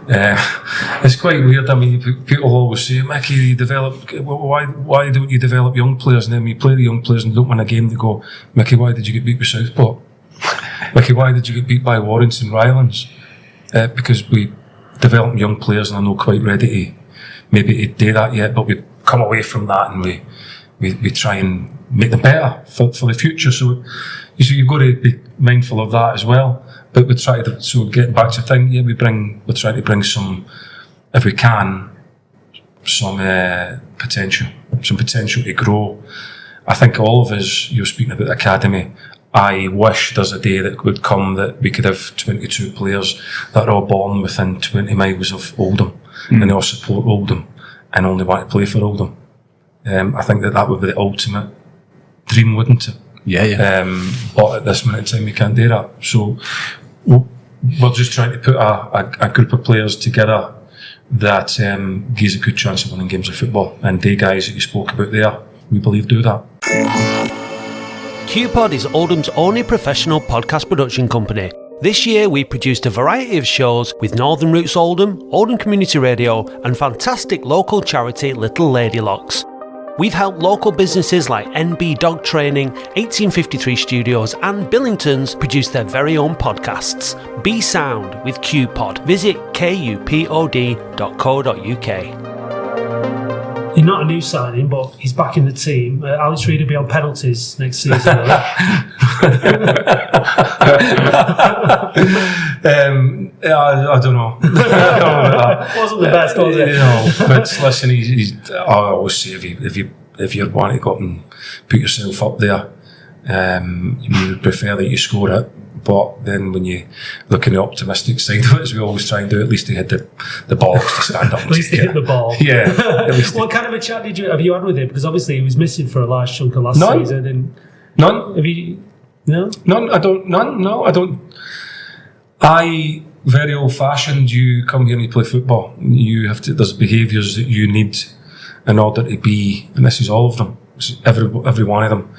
Speaker 4: it's quite weird. I mean, people always say, Micky, you why don't you develop young players? And then we play the young players and don't win a game, they go, Micky, why did you get beat by Southport? Micky, why did you get beat by Warrington Rylands? Because we develop young players and are not quite ready to maybe to do that yet, but we come away from that and we try and make them better for the future. So you've got to be mindful of that as well. But we try to, so getting back to the thing, we're trying to bring some, if we can, some potential to grow. I think all of us, you're speaking about the academy, I wish there's a day that would come that we could have 22 players that are all born within 20 miles of Oldham and they all support Oldham and only want to play for Oldham. I think that would be the ultimate dream, wouldn't it?
Speaker 3: Yeah.
Speaker 4: But at this minute in time, we can't do that. So we're just trying to put a group of players together that gives a good chance of winning games of football. And the guys that you spoke about there, we believe do that.
Speaker 1: QPod is Oldham's only professional podcast production company. This year we produced a variety of shows with Northern Roots Oldham, Oldham Community Radio and fantastic local charity Little Lady Locks. We've helped local businesses like NB Dog Training, 1853 Studios and Billingtons produce their very own podcasts. Be sound with QPod. Visit kupod.co.uk.
Speaker 2: He's not a new signing, but he's back in the team. Alex Reid will be on penalties next season.
Speaker 4: I don't know.
Speaker 2: Wasn't the best, was it?
Speaker 4: But listen, I always say if you want to go up and put yourself up there, you would prefer that you score it. But then when you look at the optimistic side of it, as we always try and do, at least he had the balls to stand up.
Speaker 2: At least he hit the ball.
Speaker 4: Yeah.
Speaker 2: What kind of a chat have you had with him? Because obviously he was missing for a large chunk of last season. And
Speaker 4: None.
Speaker 2: Have you? No.
Speaker 4: None. I don't. None. No, I don't. I very old fashioned. You come here and you play football. You have to. There's behaviours that you need in order to be, and this is all of them. Every one of them.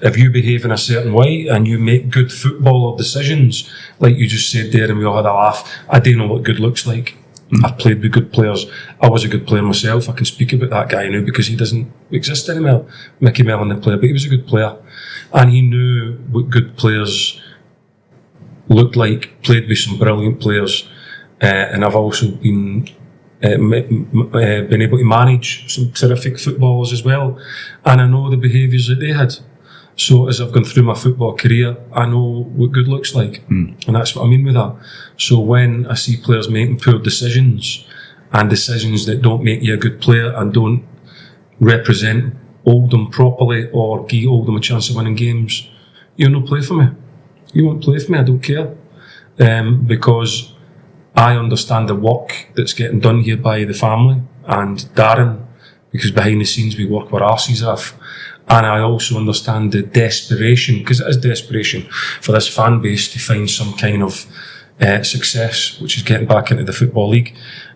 Speaker 4: If you behave in a certain way and you make good footballer decisions, like you just said there, and we all had a laugh. I do know what good looks like. I've played with good players. I was a good player myself. I can speak about that guy now because he doesn't exist anymore. Micky Mellon, the player, but he was a good player, and he knew what good players looked like. Played with some brilliant players, and I've also been able to manage some terrific footballers as well, and I know the behaviours that they had. So as I've gone through my football career, I know what good looks like, and that's what I mean with that. So when I see players making poor decisions and decisions that don't make you a good player and don't represent Oldham properly or give Oldham a chance of winning games, you'll not play for me. You won't play for me. I don't care, because I understand the work that's getting done here by the family and Darren, because behind the scenes we work our arses off. And I also understand the desperation, because it is desperation for this fan base to find some kind of success, which is getting back into the Football League.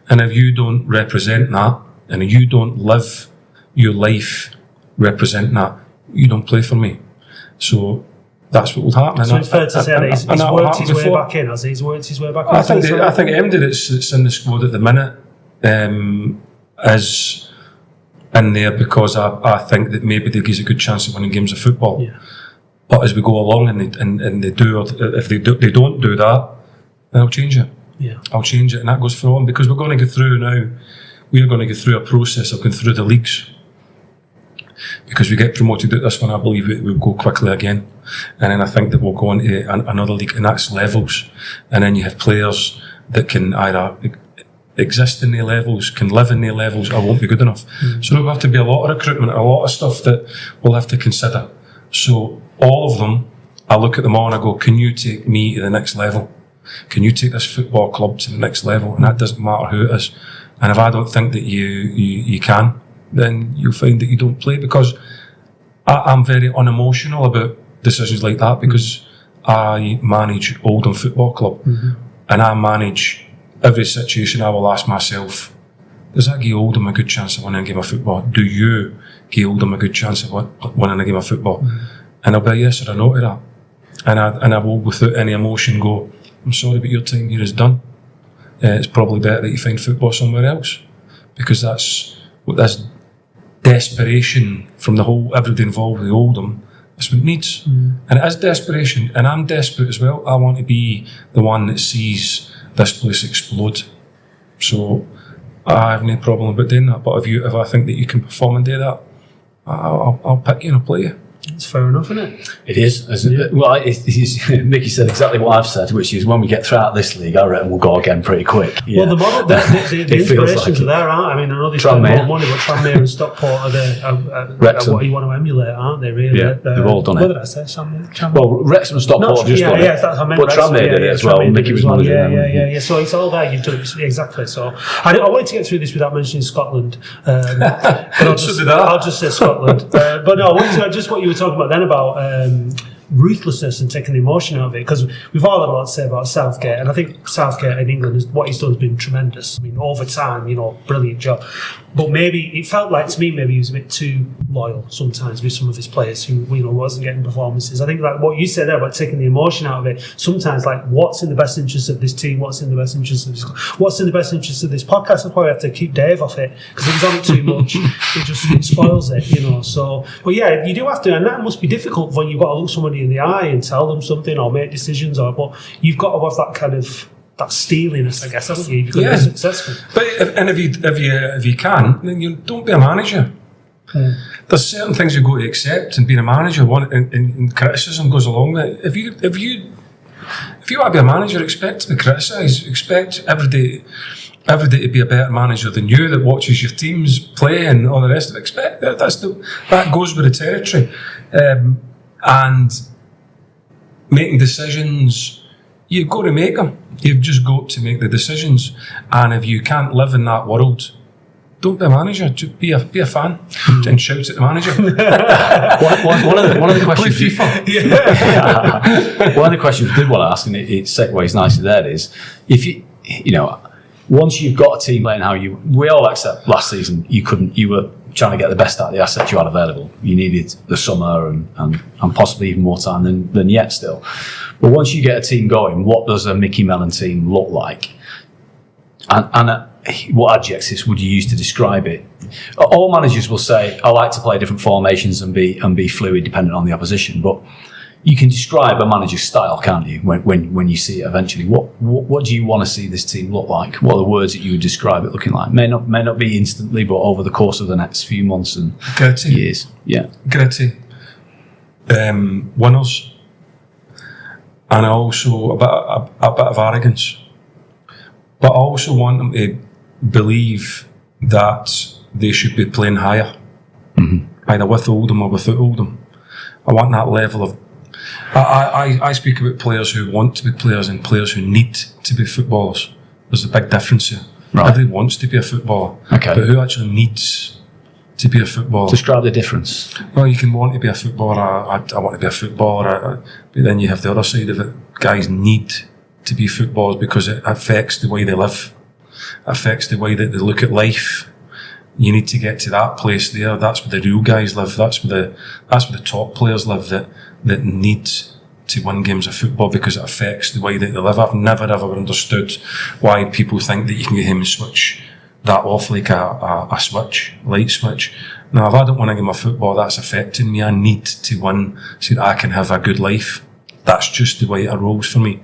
Speaker 4: And if you don't represent that, and you don't live your life representing that, you don't play for me. So that's what will happen.
Speaker 2: So it's fair to say that he's worked his way back in, has he? He's worked his way back in.
Speaker 4: I think MD that's in the squad at the minute is in there because I think that maybe they gives a good chance of winning games of football.
Speaker 2: Yeah.
Speaker 4: But as we go along and they do, or if they don't do that, then I'll change it.
Speaker 2: Yeah.
Speaker 4: I'll change it, and that goes for on, because we're going to go through now. We are going to go through a process of going through the leagues. because we get promoted at this one. I believe it will go quickly again, and then I think that we'll go into another league, and that's levels. And then you have players that can either exist in their levels, can live in their levels, or won't be good enough. So there will have to be a lot of recruitment, a lot of stuff that we'll have to consider. So all of them, I look at them all and I go, can you take me to the next level? Can you take this football club to the next level? And that doesn't matter who it is. And if I don't think that you can, then you'll find that you don't play, because I'm very unemotional about decisions like that, because I manage Oldham Football Club, and I manage every situation. I will ask myself, does that give Oldham a good chance of winning a game of football? Do you give Oldham a good chance of winning a game of football? And I'll be a yes or a no to that. And I will, without any emotion, go, I'm sorry, but your time here is done. It's probably better that you find football somewhere else, because that's what this desperation from the whole everybody involved with Oldham. That's what it needs, and it is desperation. And I'm desperate as well. I want to be the one that sees this place explode. So I have no problem about doing that. But if I think that you can perform and do that, I'll pick you and I'll play you.
Speaker 2: It's fair enough, isn't it?
Speaker 3: It is. Well, Micky said exactly what I've said, which is when we get throughout this league, I reckon we'll go again pretty quick.
Speaker 2: Yeah. Well, the model, the inspirations are there, aren't they? I mean, I know they spend more money, but Tranmere and Stockport are what you want to emulate, aren't they? Really?
Speaker 3: Yeah, they've all done it.
Speaker 2: What did I say? Tranmere?
Speaker 3: Well, Wrexham and Stockport have just done it.
Speaker 2: That's I meant.
Speaker 3: But Tranmere did it as well. Micky was managing them.
Speaker 2: Yeah. So it's all there. You've done it exactly. So I wanted to get through this without mentioning Scotland. But I'll just say Scotland. But no, just what you were talking about then about ruthlessness and taking the emotion out of it, because we've all had a lot to say about Southgate, and I think Southgate in England, what he's done has been tremendous. I mean, over time, brilliant job. But maybe it felt like to me, maybe he was a bit too loyal sometimes with some of his players who wasn't getting performances. I think like what you said there about taking the emotion out of it. Sometimes like what's in the best interest of this team, what's in the best interest of this podcast. I probably have to keep Dave off it, because if he's on it too much, it spoils it. So, but yeah, you do have to, and that must be difficult when you've got to look somebody in the eye and tell them something or make decisions, but you've got to have that kind of that steeliness, I guess, haven't you? You've got to be successful.
Speaker 4: But if you can, then you don't be a manager. There's certain things you've got to accept, and being a manager, and criticism goes along with it. If you want to be a manager, expect to be criticised. Expect every day to be a better manager than you, that watches your teams play and all the rest of it. Expect that goes with the territory. And making decisions, you've got to make them. You've just got to make the decisions. And if you can't live in that world, don't be a manager. Just be a fan and shout at the manager.
Speaker 3: one of the questions. One of the questions we did want to ask, and it segues nicely there, is if you once you've got a team playing we all accept last season you were trying to get the best out of the assets you had available. You needed the summer and possibly even more time than yet still. But once you get a team going, what does a Micky Mellon team look like? And what adjectives would you use to describe it? All managers will say, I like to play different formations and be fluid depending on the opposition. But you can describe a manager's style, can't you? When you see it eventually, what do you want to see this team look like? What are the words that you would describe it looking like? May not be instantly, but over the course of the next few months and years. Yeah,
Speaker 4: gritty, winners, and also a bit of arrogance. But I also want them to believe that they should be playing higher, either with Oldham or without Oldham. I want that level of. I speak about players who want to be players and players who need to be footballers. There's a big difference here. Right. Everyone wants to be a footballer, but who actually needs to be a footballer?
Speaker 3: Describe the difference.
Speaker 4: Well, you can want to be a footballer. I want to be a footballer, but then you have the other side of it. Guys need to be footballers because it affects the way they live. It affects the way that they look at life. You need to get to that place there. That's where the real guys live. That's where the top players live that need to win games of football, because it affects the way that they live. I've never ever understood why people think that you can get him and switch that off like a light switch. Now, if I don't want to game of football, that's affecting me. I need to win so that I can have a good life. That's just the way it rolls for me.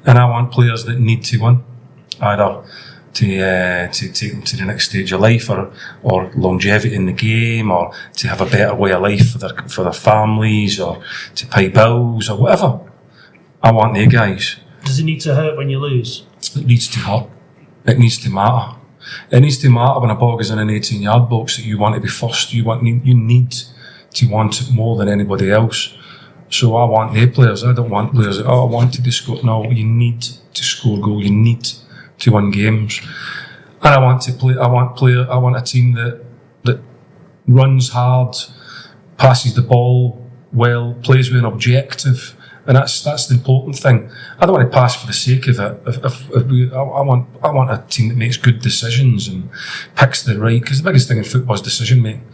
Speaker 4: And I want players that need to win, either to take them to the next stage of life, or longevity in the game, or to have a better way of life for their families, or to pay bills or whatever. I want the guys.
Speaker 2: Does it need to hurt when you lose?
Speaker 4: It needs to hurt. It needs to matter. It needs to matter when a ball is in an 18-yard box that you want to be first. You need to want it more than anybody else. So I want their players. I don't want players that, I wanted to score. No, you need to score goals. You need to win games. And I want to play. I want a team that runs hard, passes the ball well, plays with an objective. And that's the important thing. I don't want to pass for the sake of it. I want a team that makes good decisions and picks the right. Because the biggest thing in football is decision making.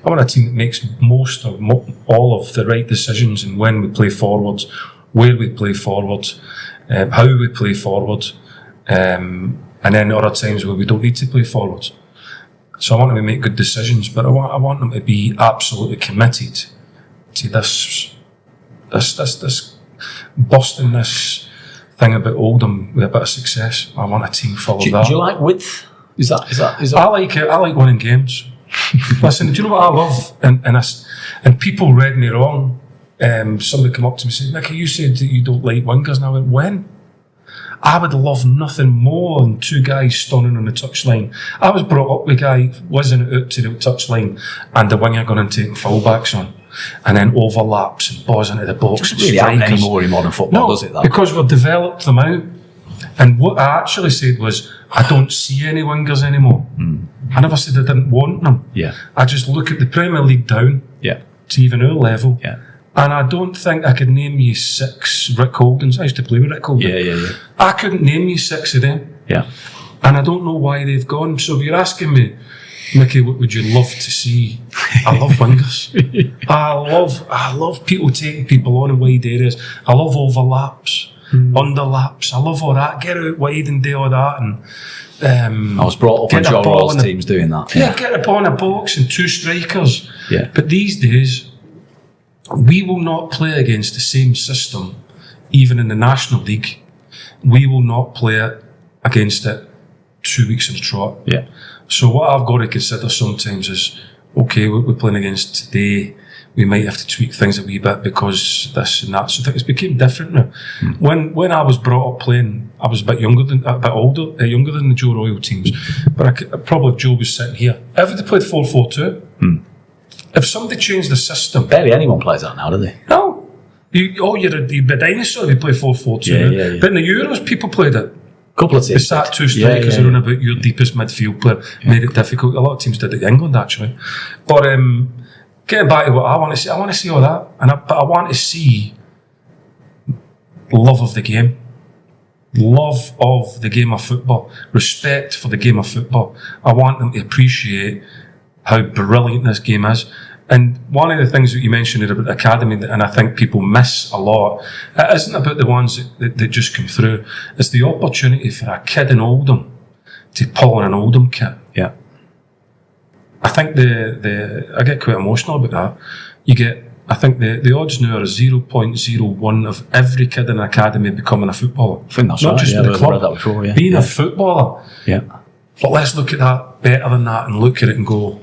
Speaker 4: I want a team that makes most of all of the right decisions, and when we play forwards, where we play forwards, how we play forwards, and then other times where we don't need to play forwards. So I want them to make good decisions, but I want them to be absolutely committed to this busting this thing about Oldham with a bit of success. I want a team full of that.
Speaker 3: Do you like width? Is that?
Speaker 4: I like it. I like winning games. Listen, do you know what I love? And people read me wrong. Somebody come up to me and said, Micky, you said that you don't like wingers. And I went, when? I would love nothing more than two guys standing on the touchline. I was brought up with a guy whizzing it out to the touchline and the winger going and taking fullbacks on, and then overlaps and balls into the box.
Speaker 3: It doesn't really happen anymore in modern football, does it?
Speaker 4: Because we've developed them out. And what I actually said was, I don't see any wingers anymore. I never said I didn't want them.
Speaker 3: Yeah.
Speaker 4: I just look at the Premier League down to even our level.
Speaker 3: Yeah.
Speaker 4: And I don't think I could name you 6 Rick Holdens. I used to play with Rick Holden.
Speaker 3: Yeah.
Speaker 4: I couldn't name you 6 of them.
Speaker 3: Yeah.
Speaker 4: And I don't know why they've gone. So if you're asking me, Micky, what would you love to see? I love wingers. I love people taking people on in wide areas. I love overlaps, underlaps. I love all that. Get out wide and do all that. And
Speaker 3: I was brought up on Joe Royle's teams doing that.
Speaker 4: Yeah, get up on a box and 2 strikers.
Speaker 3: Yeah.
Speaker 4: But these days, we will not play against the same system, even in the National League. We will not play against it 2 weeks in a trot.
Speaker 3: Yeah.
Speaker 4: So what I've got to consider sometimes is, okay, what we're playing against today, we might have to tweak things a wee bit because this and that. So things became different now. When I was brought up playing, I was a bit younger than the Joe Royle teams. But probably if Joe was sitting here, everybody played 4-4-2. If somebody changed the system,
Speaker 3: barely anyone plays that now, do they?
Speaker 4: No. You're a dinosaur. You play 4-4-2.
Speaker 3: Yeah.
Speaker 4: But in the Euros, people played it.
Speaker 3: Couple of teams.
Speaker 4: They sat 2 strikers around about your deepest midfield player. Made it difficult. A lot of teams did it in England, actually. But getting back to what I want to see all that. But I want to see love of the game. Love of the game of football. Respect for the game of football. I want them to appreciate how brilliant this game is. And one of the things that you mentioned about the academy, and I think people miss a lot, it isn't about the ones that just come through. It's the opportunity for a kid in Oldham to pull on an Oldham kit.
Speaker 3: Yeah.
Speaker 4: I think I get quite emotional about that. I think the odds now are 0.01 of every kid in an academy becoming a footballer.
Speaker 3: I think that's
Speaker 4: not
Speaker 3: right.
Speaker 4: just in the club.
Speaker 3: I've read that before, yeah.
Speaker 4: Being a footballer.
Speaker 3: Yeah.
Speaker 4: But let's look at that better than that and look at it and go,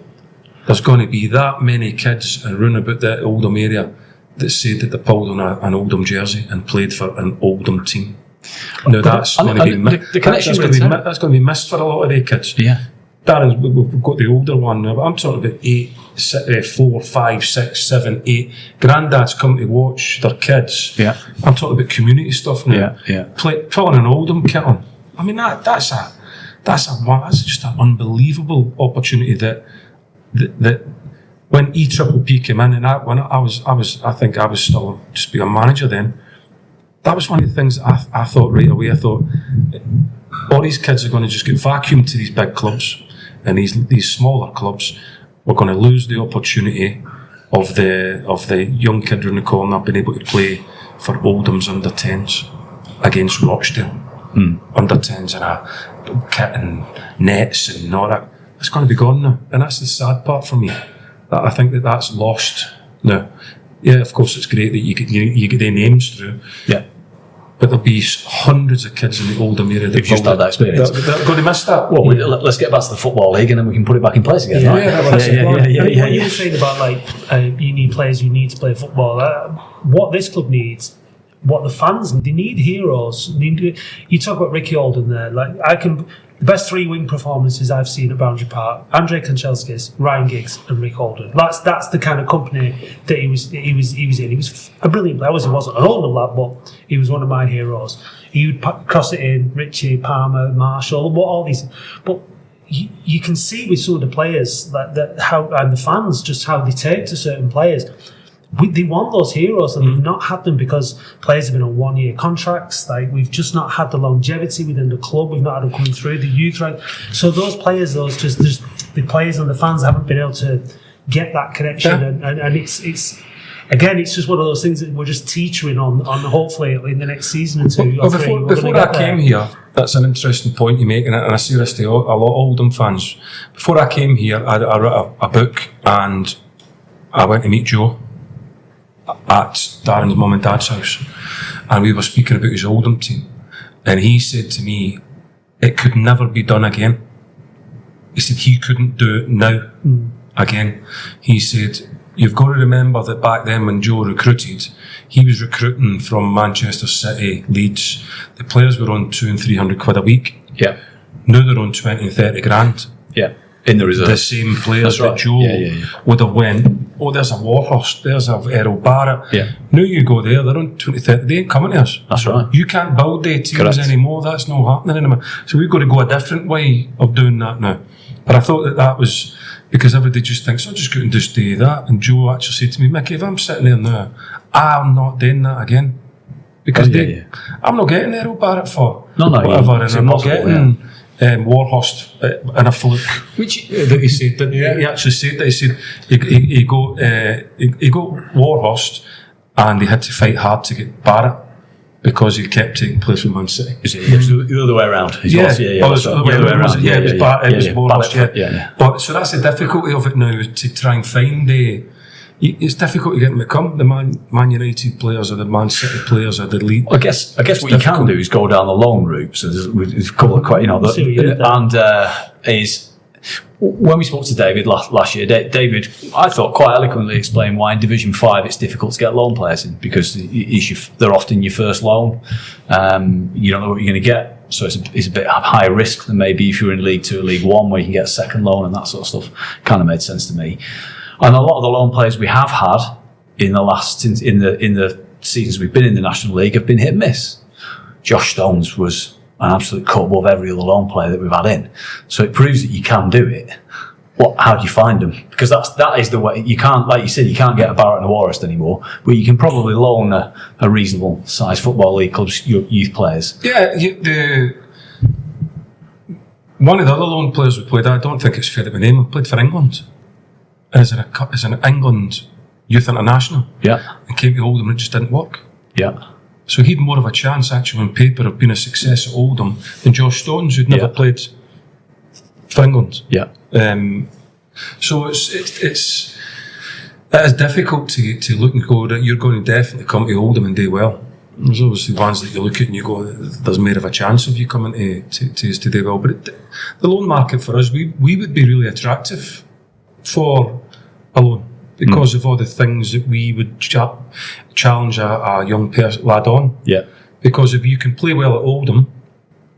Speaker 4: there's going to be that many kids around about the Oldham area that said that they pulled on an Oldham jersey and played for an Oldham team. Now that's going to be missed for a lot of the kids.
Speaker 3: Yeah.
Speaker 4: Darren, we've got the older one now, but I'm talking about 4, 5, 6, 7, 8. Granddads come to watch their kids.
Speaker 3: Yeah.
Speaker 4: I'm talking about community stuff now.
Speaker 3: Yeah.
Speaker 4: Pulling an Oldham kit on. I mean that's just an unbelievable opportunity that when E-Triple-P came in, and I think I was still just being a manager then. That was one of the things I thought right away. I thought all these kids are going to just get vacuumed to these big clubs, and these smaller clubs. We're going to lose the opportunity of the young kid around the corner being able to play for Oldham's under 10s against Rochdale under 10s and a kit and nets and all that. It's going to be gone now, and that's the sad part for me. That I think that's lost now. Yeah, of course, it's great that you get their names through.
Speaker 3: Yeah.
Speaker 4: but there'll be hundreds of kids in the Oldham area
Speaker 3: They've just had that experience.
Speaker 4: They're going to miss that.
Speaker 3: Well, let's get back to the Football League and then we can put it back in place again. Right?
Speaker 2: What you were saying about you need players who need to play football. What this club needs, what the fans need, they need heroes. You talk about Ricky Oldham there. The best 3 wing performances I've seen at Boundary Park: Andrei Kanchelskis, Ryan Giggs, and Rick Oldham. That's the kind of company that he was in. He was a brilliant player. He wasn't an Oldham lad, but he was one of my heroes. He would cross it in, Richie, Palmer, Marshall, all these. But you can see with some of the players and the fans just how they take to certain players. They want those heroes, and we've not had them because players have been on 1-year contracts. We've just not had the longevity within the club. We've not had them coming through the youth rank. So those players, the players and the fans haven't been able to get that connection, and it's just one of those things that we're just teetering on hopefully in the next season or two.
Speaker 4: Well, before I came here, that's an interesting point you make, and I say this to a lot of Oldham fans. Before I came here, I wrote a book, and I went to meet Joe at Darren's mum and dad's house, and we were speaking about his Oldham team, and he said to me, it could never be done again. He said he couldn't do it now again. He said, you've got to remember that back then when Joe recruited, he was recruiting from Manchester City, Leeds. The players were on 200 and 300 quid a week.
Speaker 3: Yeah.
Speaker 4: Now they're on 20 and 30 grand.
Speaker 3: Yeah. In the reserve.
Speaker 4: The same players that Joe would have went, there's a Warhurst, there's a Errol Barrett.
Speaker 3: Yeah.
Speaker 4: Now you go there, they're on 20, 30, they ain't coming to us.
Speaker 3: That's right.
Speaker 4: You can't build their teams anymore, that's not happening anymore. So we've got to go a different way of doing that now. But I thought that was because everybody just thinks, I'm just going to just do that. And Joe actually said to me, Micky, if I'm sitting there now, I'm not doing that again. Because I'm not getting Errol Barrett for whatever, and I'm not getting Warhurst in a fluke. Which that he said, he actually said that. He said he got Warhurst, and they had to fight hard to get Barrett because he kept taking place with Man City.
Speaker 3: It was the other way around.
Speaker 4: It was the other way around. It was Warhurst. But so that's the difficulty of it now, to try and find it's difficult to get them to come. The Man United players or the Man City players or the league.
Speaker 3: I guess what you can do is go down the loan route. So there's a couple of is when we spoke to David last year. David, I thought, quite eloquently explained why in Division 5 it's difficult to get loan players in because they're often your first loan. You don't know what you're going to get. So it's a bit higher risk than maybe if you're in League 2 or League 1 where you can get a second loan and that sort of stuff. Kind of made sense to me. And a lot of the loan players we have had in the seasons we've been in the National League have been hit and miss. Josh Stones was an absolute cut above every other loan player that we've had in. So it proves that you can do it. How do you find them? Because that is the way. You can't, like you said, you can't get a Barrett and a Warhurst anymore, but you can probably loan a reasonable sized Football League club's youth players.
Speaker 4: Yeah, one of the other loan players we played, I don't think it's fair to name him, played for England. As an England youth international, and came to Oldham and it just didn't work. So he'd more of a chance actually on paper of being a success at Oldham than Josh Stones, who'd never played for England. So it is difficult to look and go that you're going to definitely come to Oldham and do well. There's obviously ones that you look at and you go, there's more of a chance of you coming to us to do well. But the loan market for us, we would be really attractive for a loan because of all the things that we would challenge a young lad on. Because if you can play well at Oldham,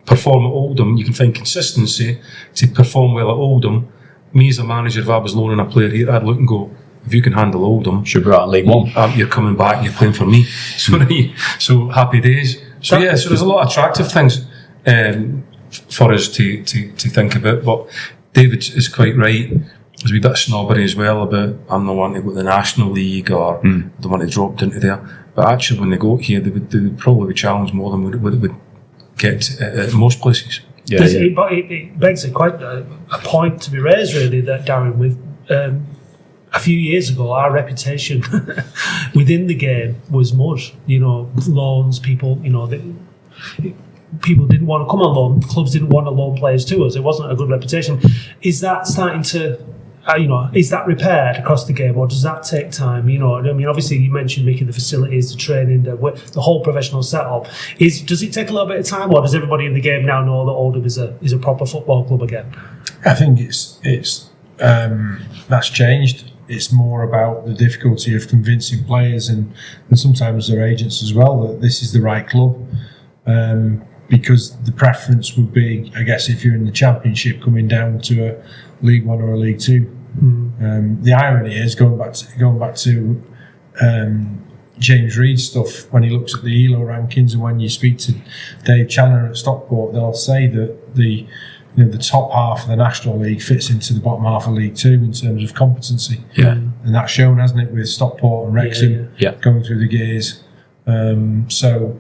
Speaker 4: perform at Oldham, you can find consistency to perform well at Oldham. Me as a manager, if I was loaning a player here, I'd look and go, if you can handle Oldham,
Speaker 3: should be out in League 1.
Speaker 4: You're coming back, you're playing for me. So happy days. So there's a lot of attractive things for us to think about. But David is quite right. There's a wee bit of snobbery as well about I'm not wanting to go to the National League or the one that dropped into there. But actually, when they go here, they would probably be challenged more than what it would get at most places.
Speaker 2: But it begs quite a point to be raised, really, that Darren, with a few years ago, our reputation within the game was mud. Loans, people, people didn't want to come on loan. Clubs didn't want to loan players to us. It wasn't a good reputation. Is that starting to? is that repaired across the game, or does that take time? I mean, obviously you mentioned, Micky, the facilities, the training, the whole professional setup. Does it take a little bit of time, or does everybody in the game now know that Oldham is a proper football club again?
Speaker 5: I think it's that's changed. It's more about the difficulty of convincing players and sometimes their agents as well that this is the right club. Because the preference would be, I guess, if you're in the Championship, coming down to a League One or a League Two. The irony is going back to James Reed's stuff when he looks at the ELO rankings, and when you speak to Dave Chandler at Stockport, they'll say that the top half of the National League fits into the bottom half of League Two in terms of competency.
Speaker 3: Yeah,
Speaker 5: and that's shown, hasn't it, with Stockport and Wrexham going through the gears. So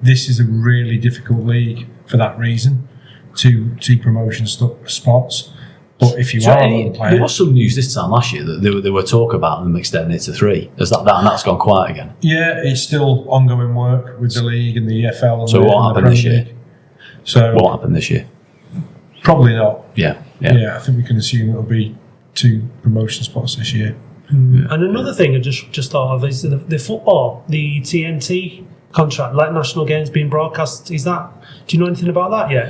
Speaker 5: this is a really difficult league for that reason, two promotion spots. But if you are a player,
Speaker 3: there was some news this time last year that there were talk about them extending it to 3. Is that and that's gone quiet again?
Speaker 5: Yeah, it's still ongoing work with the league and the EFL. And
Speaker 3: so what happened this year?
Speaker 5: League. So
Speaker 3: what happened this year?
Speaker 5: Probably not.
Speaker 3: Yeah.
Speaker 5: I think we can assume it'll be 2 promotion spots this year.
Speaker 2: And another thing I just thought of is the football, the TNT contract, like national games being broadcast. Do you know anything about that yet?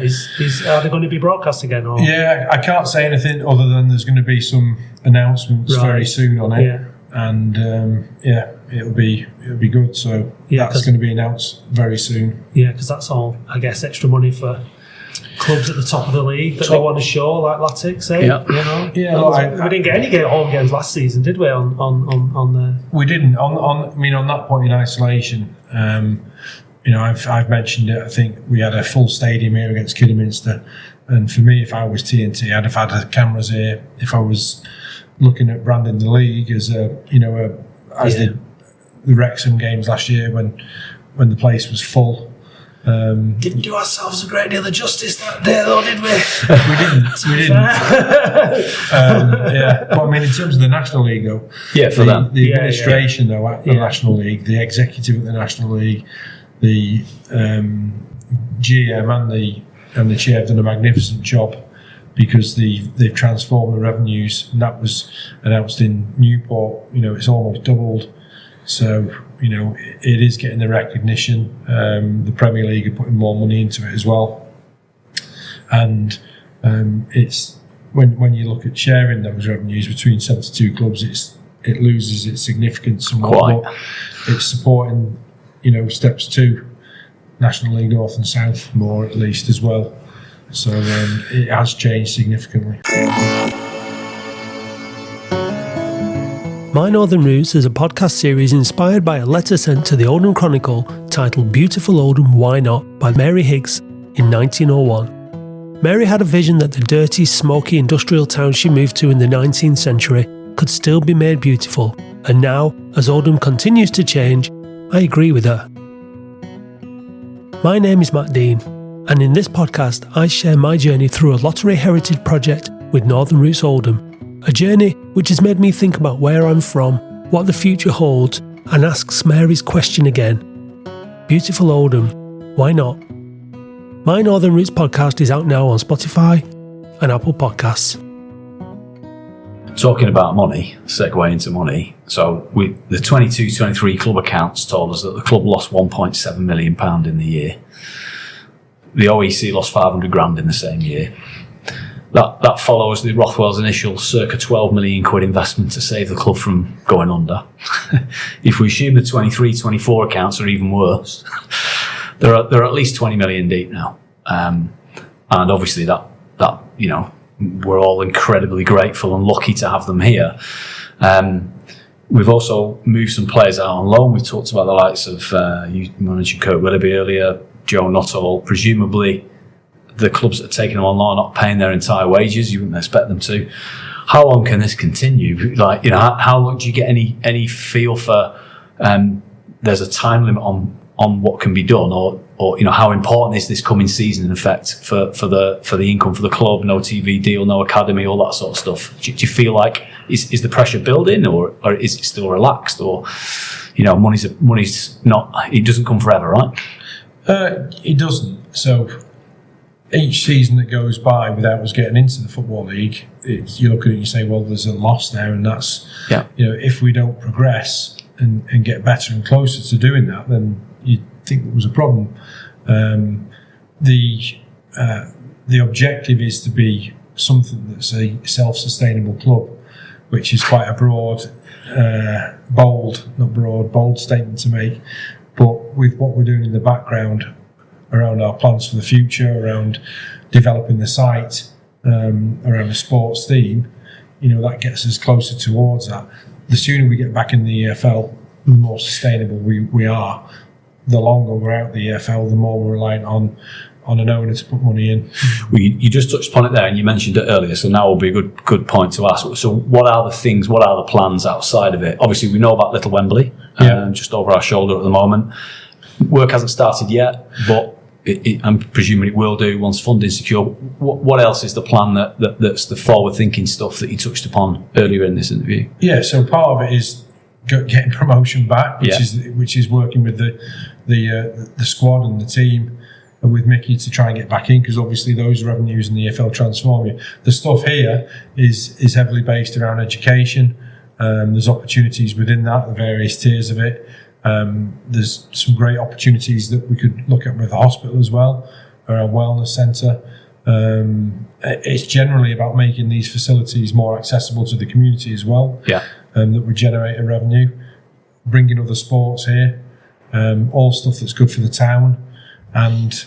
Speaker 2: Are they going to be broadcast again? Or?
Speaker 5: Yeah, I can't say anything other than there's going to be some announcements very soon on it, and it'll be good. So that's going to be announced very soon. Yeah,
Speaker 2: because that's all, I guess, extra money for clubs at the top of the league that they want to show, like Latics, we didn't get any home games last season, did we? On the
Speaker 5: we didn't. On that point in isolation, I've mentioned it. I think we had a full stadium here against Kidderminster, and for me, if I was TNT, I'd have had the cameras here. If I was looking at branding the league as the Wrexham games last year when the place was full.
Speaker 2: Didn't do ourselves a great deal of justice that day, though, did we?
Speaker 5: We didn't. But I mean, in terms of the National League, though,
Speaker 3: for them,
Speaker 5: the administration though at the National League, the executive at the National League, the GM and the chair have done a magnificent job because they've transformed the revenues, and that was announced in Newport. It's almost doubled. So, it is getting the recognition. The Premier League are putting more money into it as well. And it's when you look at sharing those revenues between 72 clubs, it loses its significance somewhat. But it's supporting, steps to National League North and South more at least as well. So it has changed significantly.
Speaker 1: My Northern Roots is a podcast series inspired by a letter sent to the Oldham Chronicle titled Beautiful Oldham, Why Not? By Mary Higgs in 1901. Mary had a vision that the dirty, smoky industrial town she moved to in the 19th century could still be made beautiful, and now, as Oldham continues to change, I agree with her. My name is Matt Dean, and in this podcast I share my journey through a lottery heritage project with Northern Roots Oldham. A journey which has made me think about where I'm from, what the future holds, and asks Mary's question again. Beautiful Oldham, why not? My Northern Roots podcast is out now on Spotify and Apple Podcasts.
Speaker 3: Talking about money, segue into money. So the 22-23 club accounts told us that the club lost £1.7 million in the year. The OEC lost 500 grand in the same year. That follows the Rothwell's initial circa 12 million quid investment to save the club from going under. If we assume the 23-24 accounts are even worse, they're at least 20 million deep now. And obviously that we're all incredibly grateful and lucky to have them here. We've also moved some players out on loan. We've talked about the likes of, you mentioned Kurt Willoughby earlier, Joe Nuttall. Presumably the clubs that are taking them on loan are not paying their entire wages. You wouldn't expect them to. How long can this continue? How long do you get any feel for there's a time limit on what can be done, or how important is this coming season in effect for the income for the club? No TV deal, no academy, all that sort of stuff. Do you feel like is the pressure building, or is it still relaxed, or money's not, it doesn't come forever, right?
Speaker 5: It doesn't. So each season that goes by without us getting into the Football League, you look at it and you say, well, there's a loss there, and that's, if we don't progress and get better and closer to doing that, then you'd think there was a problem. The objective is to be something that's a self-sustainable club, which is quite a bold statement to make. But with what we're doing in the background around our plans for the future, around developing the site, around the sports theme, that gets us closer towards that. The sooner we get back in the EFL, the more sustainable we are. The longer we're out the EFL, the more we're reliant on an owner to put money in.
Speaker 3: Well, you just touched upon it there, and you mentioned it earlier, so now will be a good point to ask. So what are the plans outside of it? Obviously, we know about Little Wembley, just over our shoulder at the moment. Work hasn't started yet, but I'm presuming it will do once funding's secure. What else is the plan that's the forward-thinking stuff that you touched upon earlier in this interview?
Speaker 5: Yeah, so part of it is getting promotion back, which is working with the squad and the team, and with Micky to try and get back in, because obviously those revenues in the EFL transform you. The stuff here is heavily based around education. There's opportunities within that, the various tiers of it. There's some great opportunities that we could look at with the hospital as well, or our wellness centre. It's generally about making these facilities more accessible to the community as well. That would generate a revenue, bringing other sports here, all stuff that's good for the town, and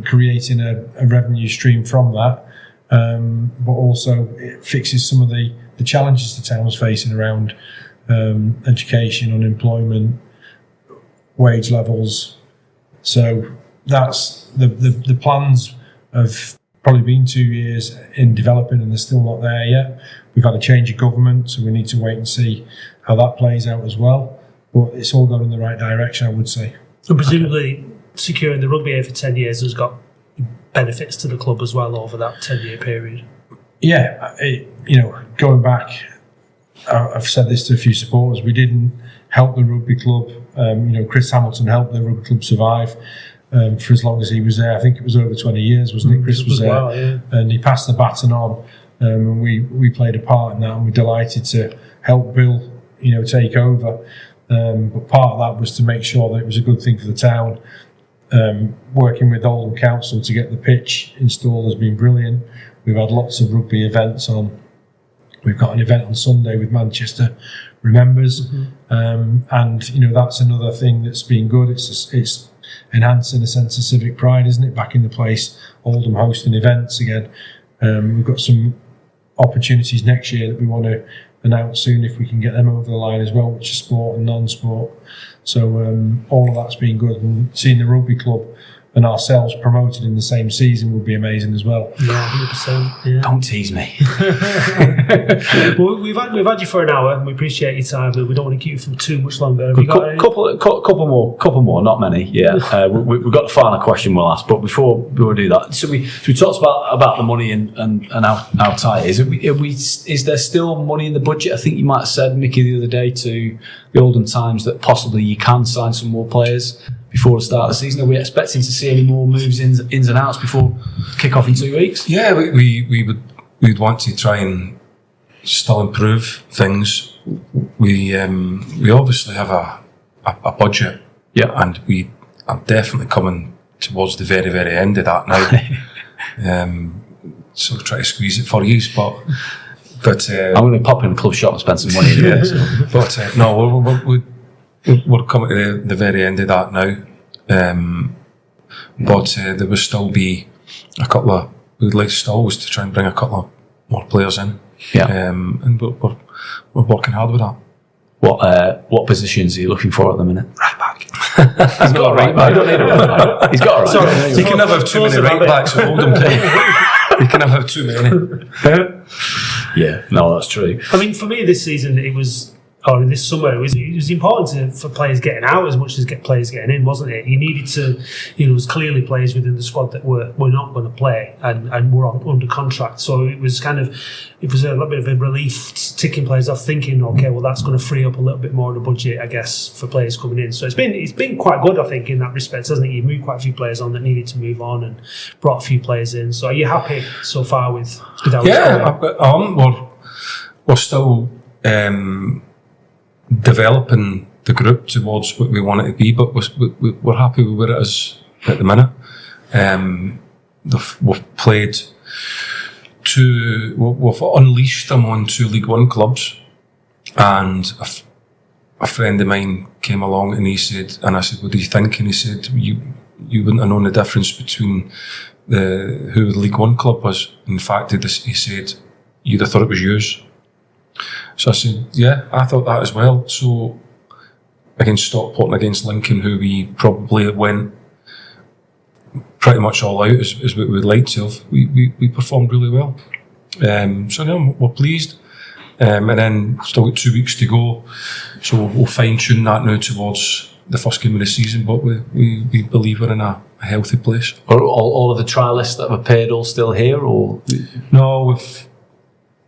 Speaker 5: creating a revenue stream from that. But also it fixes some of the challenges the town's facing around education, unemployment, wage levels. So that's the plans have probably been 2 years in developing, and they're still not there yet. We've had a change of government, so we need to wait and see how that plays out as well. But it's all going in the right direction, I would say.
Speaker 2: And presumably securing the rugby here for 10 years has got benefits to the club as well over that 10-year period.
Speaker 5: Yeah, going back, I've said this to a few supporters, we didn't help the rugby club. Chris Hamilton helped the rugby club survive for as long as he was there. I think it was over 20 years, wasn't it? Chris was there, well, and he passed the baton on, and we played a part in that, and we're delighted to help Bill, take over. But part of that was to make sure that it was a good thing for the town. Working with Oldham Council to get the pitch installed has been brilliant. We've had lots of rugby events on. We've got an event on Sunday with Manchester Remembers, and that's another thing that's been good. It's enhancing a sense of civic pride, isn't it? Back in the place, Oldham hosting events again. We've got some opportunities next year that we want to announce soon if we can get them over the line as well, which is sport and non-sport. So all of that's been good, and seeing the rugby club and ourselves promoted in the same season would be amazing as well.
Speaker 2: Yeah, 100%. Yeah.
Speaker 3: Don't tease me.
Speaker 2: Well, we've had you for an hour, and we appreciate your time, but we don't want to keep you for too much longer. Have you got any?
Speaker 3: Couple more, not many. Yeah, we've got the final question we'll ask, but before we do that, so we talked about the money and how tight it is. Is there still money in the budget? I think you might have said, Micky, the other day to the Oldham Times that possibly you can sign some more players before the start of the season. Are we expecting to see any more moves ins and outs before kick-off in 2 weeks?
Speaker 4: Yeah, we'd want to try and still improve things. We obviously have a budget, and we are definitely coming towards the very, very end of that now. So we'll try to squeeze it for you, but
Speaker 3: I'm going to pop in the club shop and spend some money.
Speaker 4: We're coming to the very end of that now. But there will still be a couple of, we'd like to always to try and bring a couple of more players in. And we're working hard with that.
Speaker 3: What positions are you looking for at the minute?
Speaker 4: Right back.
Speaker 3: He's got a right back. I don't need a right back. He's got a right back.
Speaker 4: You can never have too many right backs at Oldham. You can never have too many.
Speaker 3: Yeah, no, that's true.
Speaker 2: I mean, for me this season, it was or in this summer, it was important for players getting out as much as players getting in, wasn't it? You needed to, there was clearly players within the squad that were not going to play and were under contract. So it was a little bit of a relief ticking players off, thinking, okay, well, that's going to free up a little bit more of the budget, I guess, for players coming in. So it's been quite good, I think, in that respect, hasn't it? You've moved quite a few players on that needed to move on and brought a few players in. So are you happy so far with how it's going?
Speaker 4: We're still developing the group towards what we want it to be, but we're happy with where it is at the minute. We've played we've unleashed them on 2 League One clubs, and a friend of mine came along and I said, what do you think? And he said, you wouldn't have known the difference between who the League One club was. In fact, he said, you'd have thought it was yours. So I said, yeah, I thought that as well. So against Stockport and against Lincoln, who we probably went pretty much all out as we would like to have, we performed really well. So yeah, we're pleased. And then still got 2 weeks to go. So we'll fine tune that now towards the first game of the season, but we believe we're in a healthy place.
Speaker 3: Are all of the trialists that have paid all still here, or?
Speaker 4: No, if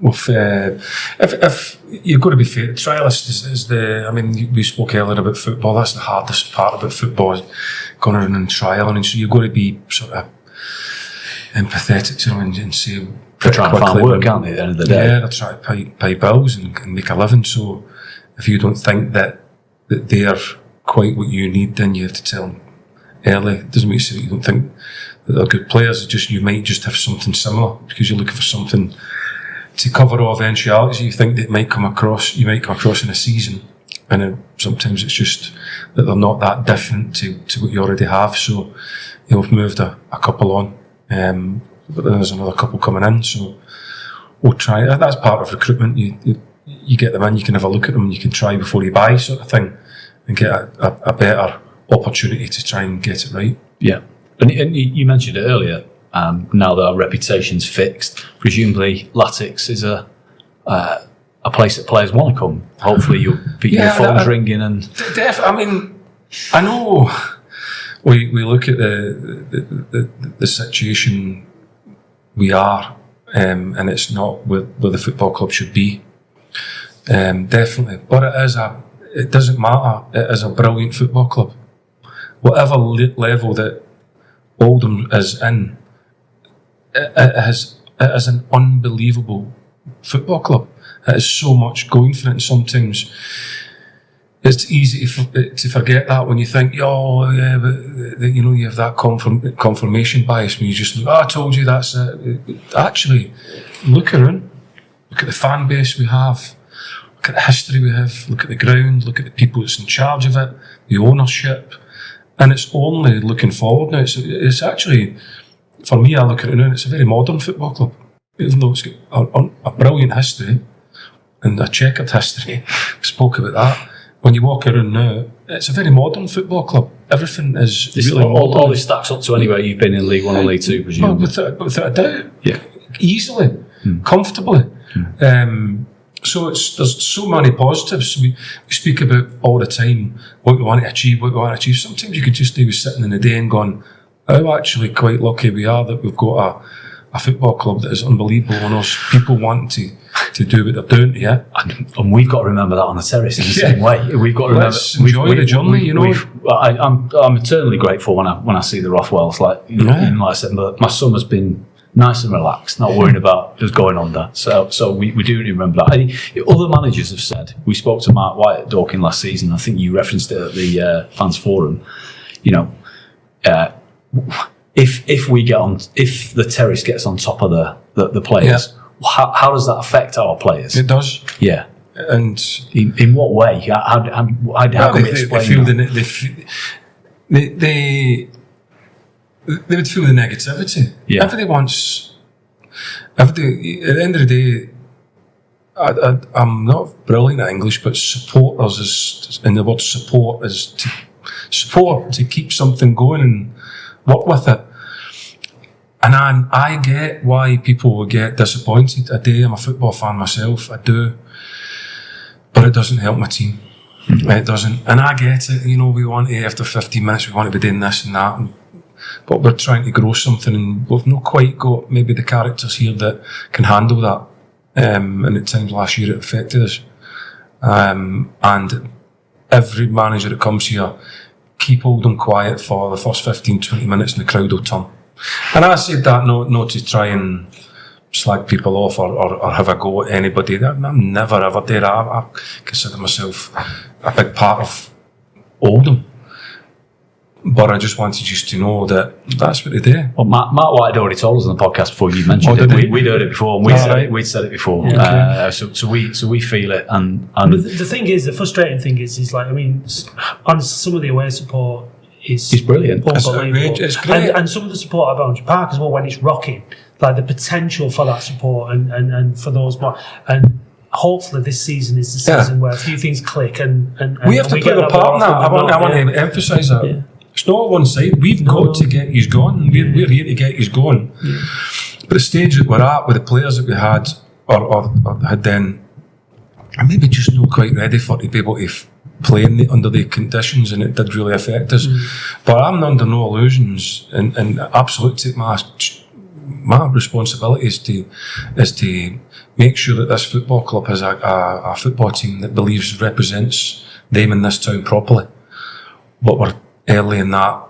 Speaker 4: you've got to be fair, the trialist is we spoke earlier about football. That's the hardest part about football, is going around and trialing, and so you've got to be sort of empathetic to them and say,
Speaker 3: they're trying to find work, aren't they, at the end of the day?
Speaker 4: Yeah, they're trying to pay bills and make a living. So if you don't think that they're quite what you need, then you have to tell them early. It doesn't mean to say that you don't think that they're good players. It's just you might just have something similar because you're looking for something to cover all eventualities you think that you might come across in a season, and then sometimes it's just that they're not that different to what you already have. So we've moved a couple on, but then there's another couple coming in, so we'll try. That's part of recruitment. You get them in, you can have a look at them, you can try before you buy, sort of thing, and get a better opportunity to try and get it right.
Speaker 3: Yeah, and you mentioned it earlier. Now that our reputation's fixed, presumably Latics is a place that players want to come. Hopefully you'll be your phone's ringing and...
Speaker 4: I know we look at the situation we are, and it's not where the football club should be. Definitely. But it doesn't matter. It is a brilliant football club. Whatever level that Oldham is in, it is an unbelievable football club. It has so much going for it, and sometimes it's easy to forget that when you think, oh yeah, but you have that confirmation bias when you just look, I told you that's it. Actually, look around, look at the fan base we have, look at the history we have, look at the ground, look at the people that's in charge of it, the ownership, and it's only looking forward now. It's actually, for me, I look at it now, and it's a very modern football club, even though it's got a brilliant history and a checkered history. We spoke about that. When you walk around now, it's a very modern football club. Everything is really modern.
Speaker 3: All this stacks up to anywhere you've been in League One or League Two, presumably.
Speaker 4: Without a doubt.
Speaker 3: Yeah.
Speaker 4: Easily, comfortably. So there's so many positives. We speak about all the time what we want to achieve. Sometimes you could just be sitting in the day and going, how actually quite lucky we are that we've got a football club that is unbelievable, and us people wanting to do what they're doing to you.
Speaker 3: And we've got to remember that on the terrace in the same way. We've got to remember.
Speaker 4: Enjoy the journey,
Speaker 3: I'm eternally grateful when I see the Rothwells. Like I said, my summer's been nice and relaxed, not worrying about what's going on there. So we do remember that. Other managers have said. We spoke to Mark White at Dorking last season. I think you referenced it at the fans forum. If the terrace gets on top of the players, how does that affect our players?
Speaker 4: It does.
Speaker 3: Yeah.
Speaker 4: And
Speaker 3: in what way? How can we explain that?
Speaker 4: They would feel the negativity.
Speaker 3: Yeah.
Speaker 4: At the end of the day, I'm not brilliant at English, but supporters and the word support is to support, to keep something going and work with it. And I get why people would get disappointed. I do. I'm a football fan myself. I do. but it doesn't help my team. It doesn't, and I get it. We want to, after 15 minutes, we want to be doing this and that, but we're trying to grow something, and we've not quite got maybe the characters here that can handle that. And at times last year it affected us. And every manager that comes here, keep Oldham quiet for the first 15-20 minutes, and the crowd will turn. And I said that not to try and slag people off or have a go at anybody. I'm never ever did. I consider myself a big part of Oldham, but I just wanted you to know that that's what they do.
Speaker 3: Well, Matt White had already told us on the podcast before you mentioned it. We'd heard it before, and we'd said it before.
Speaker 2: Yeah.
Speaker 3: So we feel it, and
Speaker 2: but the thing is, the frustrating thing is like, I mean, on some of the away support is
Speaker 3: brilliant.
Speaker 2: Unbelievable.
Speaker 4: It's great.
Speaker 2: And some of the support at Boundary Park as well, when it's rocking, like the potential for that support and for those more, and hopefully this season is the season where a few things click and
Speaker 4: we have to play a part in that. I want to emphasise that. Yeah. It's not one side. We've got to get you going. We're here to get you going. Yeah. But the stage that we're at with the players that we had or had then, are maybe just not quite ready for to be able to play under the conditions, and it did really affect us. But I'm under no illusions, and absolutely my responsibility is to make sure that this football club has a football team that believes represents them in this town properly. But we're early in that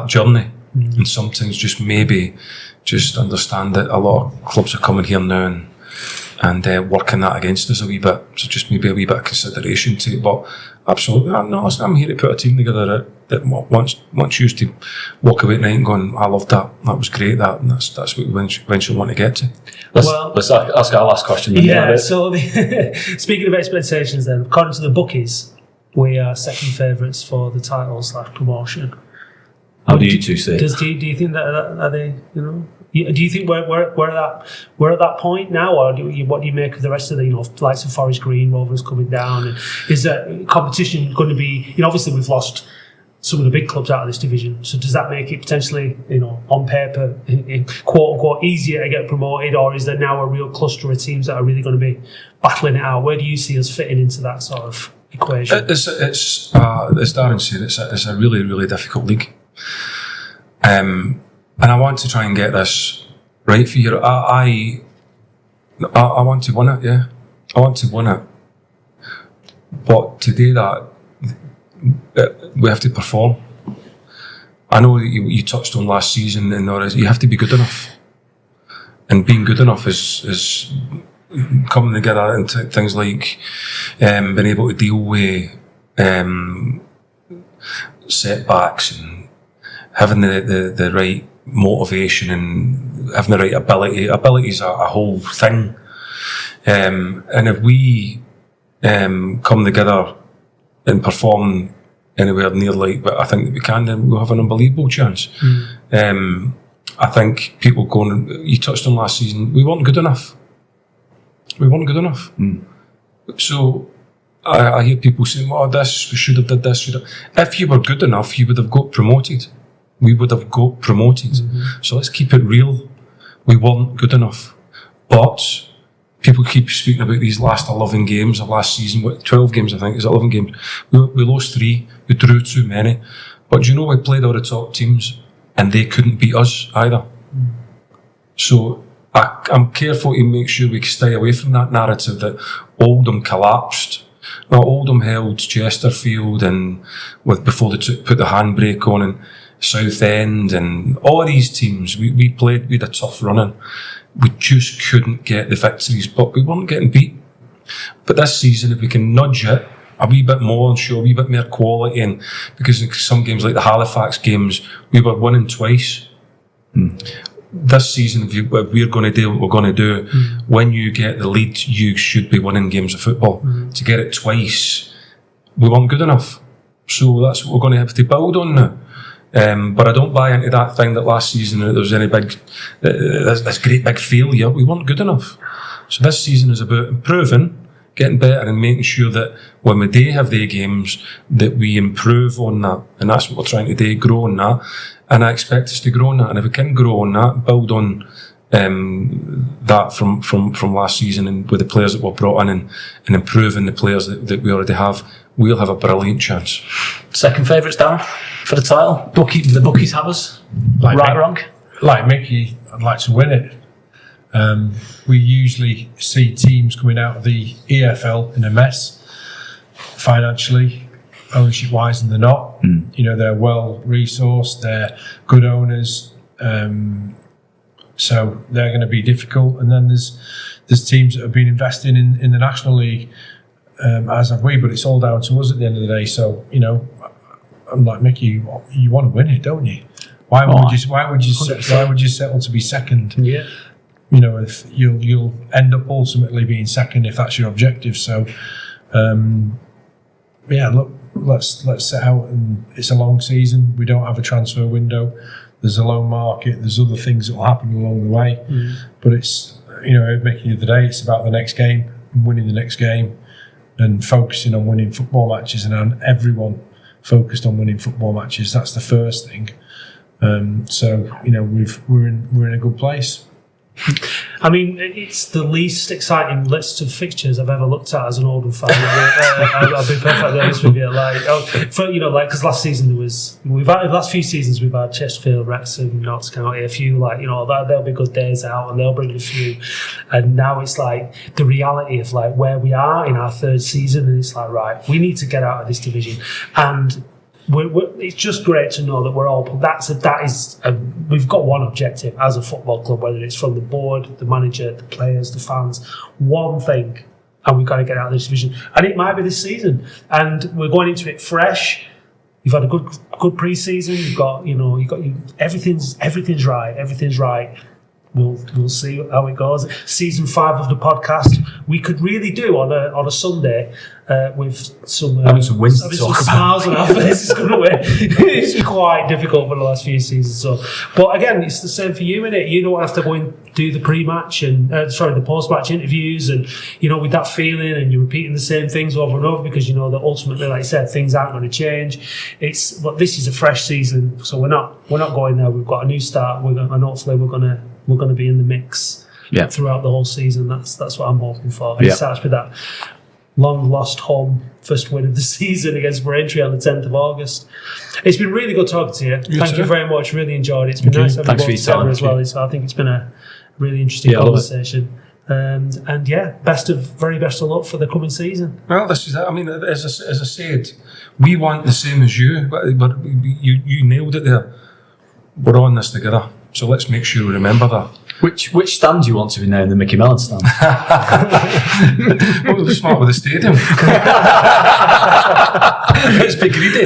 Speaker 4: journey, and sometimes just understand that a lot of clubs are coming here now and working that against us a wee bit. So just maybe a wee bit of consideration to it. But absolutely, I'm here to put a team together that wants you to walk away at night and going, I loved that. That was great. That's what we eventually want to get to.
Speaker 3: Let's ask our last question.
Speaker 2: Yeah. So speaking of expectations, then, according to the bookies, we are second favourites for the title/promotion.
Speaker 3: How do you two see it?
Speaker 2: Do you think that are they? Do you think we're at that point now, or what do you make of the rest of the likes of Forest Green, Rovers coming down? And is that competition going to be? Obviously we've lost some of the big clubs out of this division. So does that make it potentially, on paper, quote unquote, easier to get promoted, or is there now a real cluster of teams that are really going to be battling it out? Where do you see us fitting into that sort of equation?
Speaker 4: It's as Darren said, it's a really, really difficult league. And I want to try and get this right for you. I want to win it, yeah. I want to win it. But to do that, we have to perform. I know you touched on last season, and you have to be good enough. And being good enough is coming together into things like being able to deal with setbacks and having the right motivation and having the right ability. Ability is a whole thing. And if we come together and perform anywhere near like what I think that we can, then we'll have an unbelievable chance. I think people you touched on last season, we weren't good enough. So I hear people saying, we should have did this. If you were good enough, you would have got promoted. We would have got promoted. So let's keep it real. We weren't good enough. But people keep speaking about these last 11 games of last season, 12 games I think, is 11 games. We lost 3, we drew too many. But do you know, we played all the top teams and they couldn't beat us either. So I'm careful to make sure we stay away from that narrative that Oldham collapsed. Now, Oldham held Chesterfield and before they put the handbrake on, and Southend and all of these teams. We played, we had a tough running. We just couldn't get the victories, but we weren't getting beat. But this season, if we can nudge it a wee bit more and show a wee bit more quality, and because in some games like the Halifax games, we were winning twice. This season, if we're going to do what we're going to do, when you get the lead, you should be winning games of football. To get it twice, we weren't good enough. So that's what we're going to have to build on now. But I don't buy into that thing that last season there was any big, this great big failure. We weren't good enough. So this season is about improving, getting better, and making sure that when we do have the games, that we improve on that. And that's what we're trying to do, grow on that. And I expect us to grow on that. And if we can grow on that, build on that from last season, and with the players that were brought in and improving the players that we already have, we'll have a brilliant chance.
Speaker 3: Second favourites, Darren, for the title? The bookies have us. Right or wrong?
Speaker 5: Like Micky, I'd like to win it. We usually see teams coming out of the EFL in a mess financially, ownership wise, and they're not. You know, they're well resourced, they're good owners, so they're going to be difficult. And then there's teams that have been investing in the National League, as have we, but it's all down to us at the end of the day. So, you know, I'm like Micky, you want to win it, don't you? Why would you settle to be second?
Speaker 2: Yeah.
Speaker 5: You know, if you'll end up ultimately being second if that's your objective. So, look, let's set out, and it's a long season. We don't have a transfer window. There's a loan market. There's other things that will happen along the way. But it's, you know, making the other day, it's about the next game and winning the next game and focusing on winning football matches, and on everyone focused on winning football matches. That's the first thing. So, you know, we're in a good place.
Speaker 2: I mean, it's the least exciting list of fixtures I've ever looked at as an Oldham fan. I'll be perfectly honest with you. Because last season last few seasons we've had Chesterfield, Wrexham, Notts County, a few there'll be good days out and they'll bring a few. And now it's like the reality of like where we are in our third season, and it's like, right, we need to get out of this division. And it's just great to know that we're all. We've got one objective as a football club, whether it's from the board, the manager, the players, the fans. One thing, and we've got to get out of this division. And it might be this season, and we're going into it fresh. You've had a good pre-season. Everything's right. We'll see how it goes. Season 5 of the podcast, we could really do on a Sunday with some
Speaker 3: wins to talk
Speaker 2: smiles on our faces. It's quite difficult for the last few seasons. So, but again, it's the same for you, innit? You don't have to go and do the pre-match and the post-match interviews, and you know, with that feeling, and you're repeating the same things over and over because you know that ultimately, like I said, things aren't going to change. This is a fresh season, so we're not going there. We've got a new start, and hopefully we're going to be in the mix throughout the whole season. That's what I'm hoping for. It starts with that long lost home first win of the season against Braintree on the 10th of August. It's been really good talking to you. Thank you very much. Really enjoyed it. It's been nice having you both together as well. So I think it's been a really interesting conversation. And very best of luck for the coming season.
Speaker 4: Well, this is it. I mean, as I said, we want the same as you, but you nailed it there. We're on this together. So let's make sure we remember that.
Speaker 3: Which stand do you want to be now in the Micky Mellon stand?
Speaker 4: Well, we'll start with the stadium. Let's be greedy.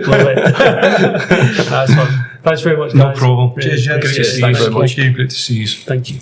Speaker 2: Love it. Nice one. Thanks very much, guys.
Speaker 4: No problem.
Speaker 5: Cheers, Jed.
Speaker 3: Great to see you very much.
Speaker 4: Great to see you.
Speaker 2: Thank you.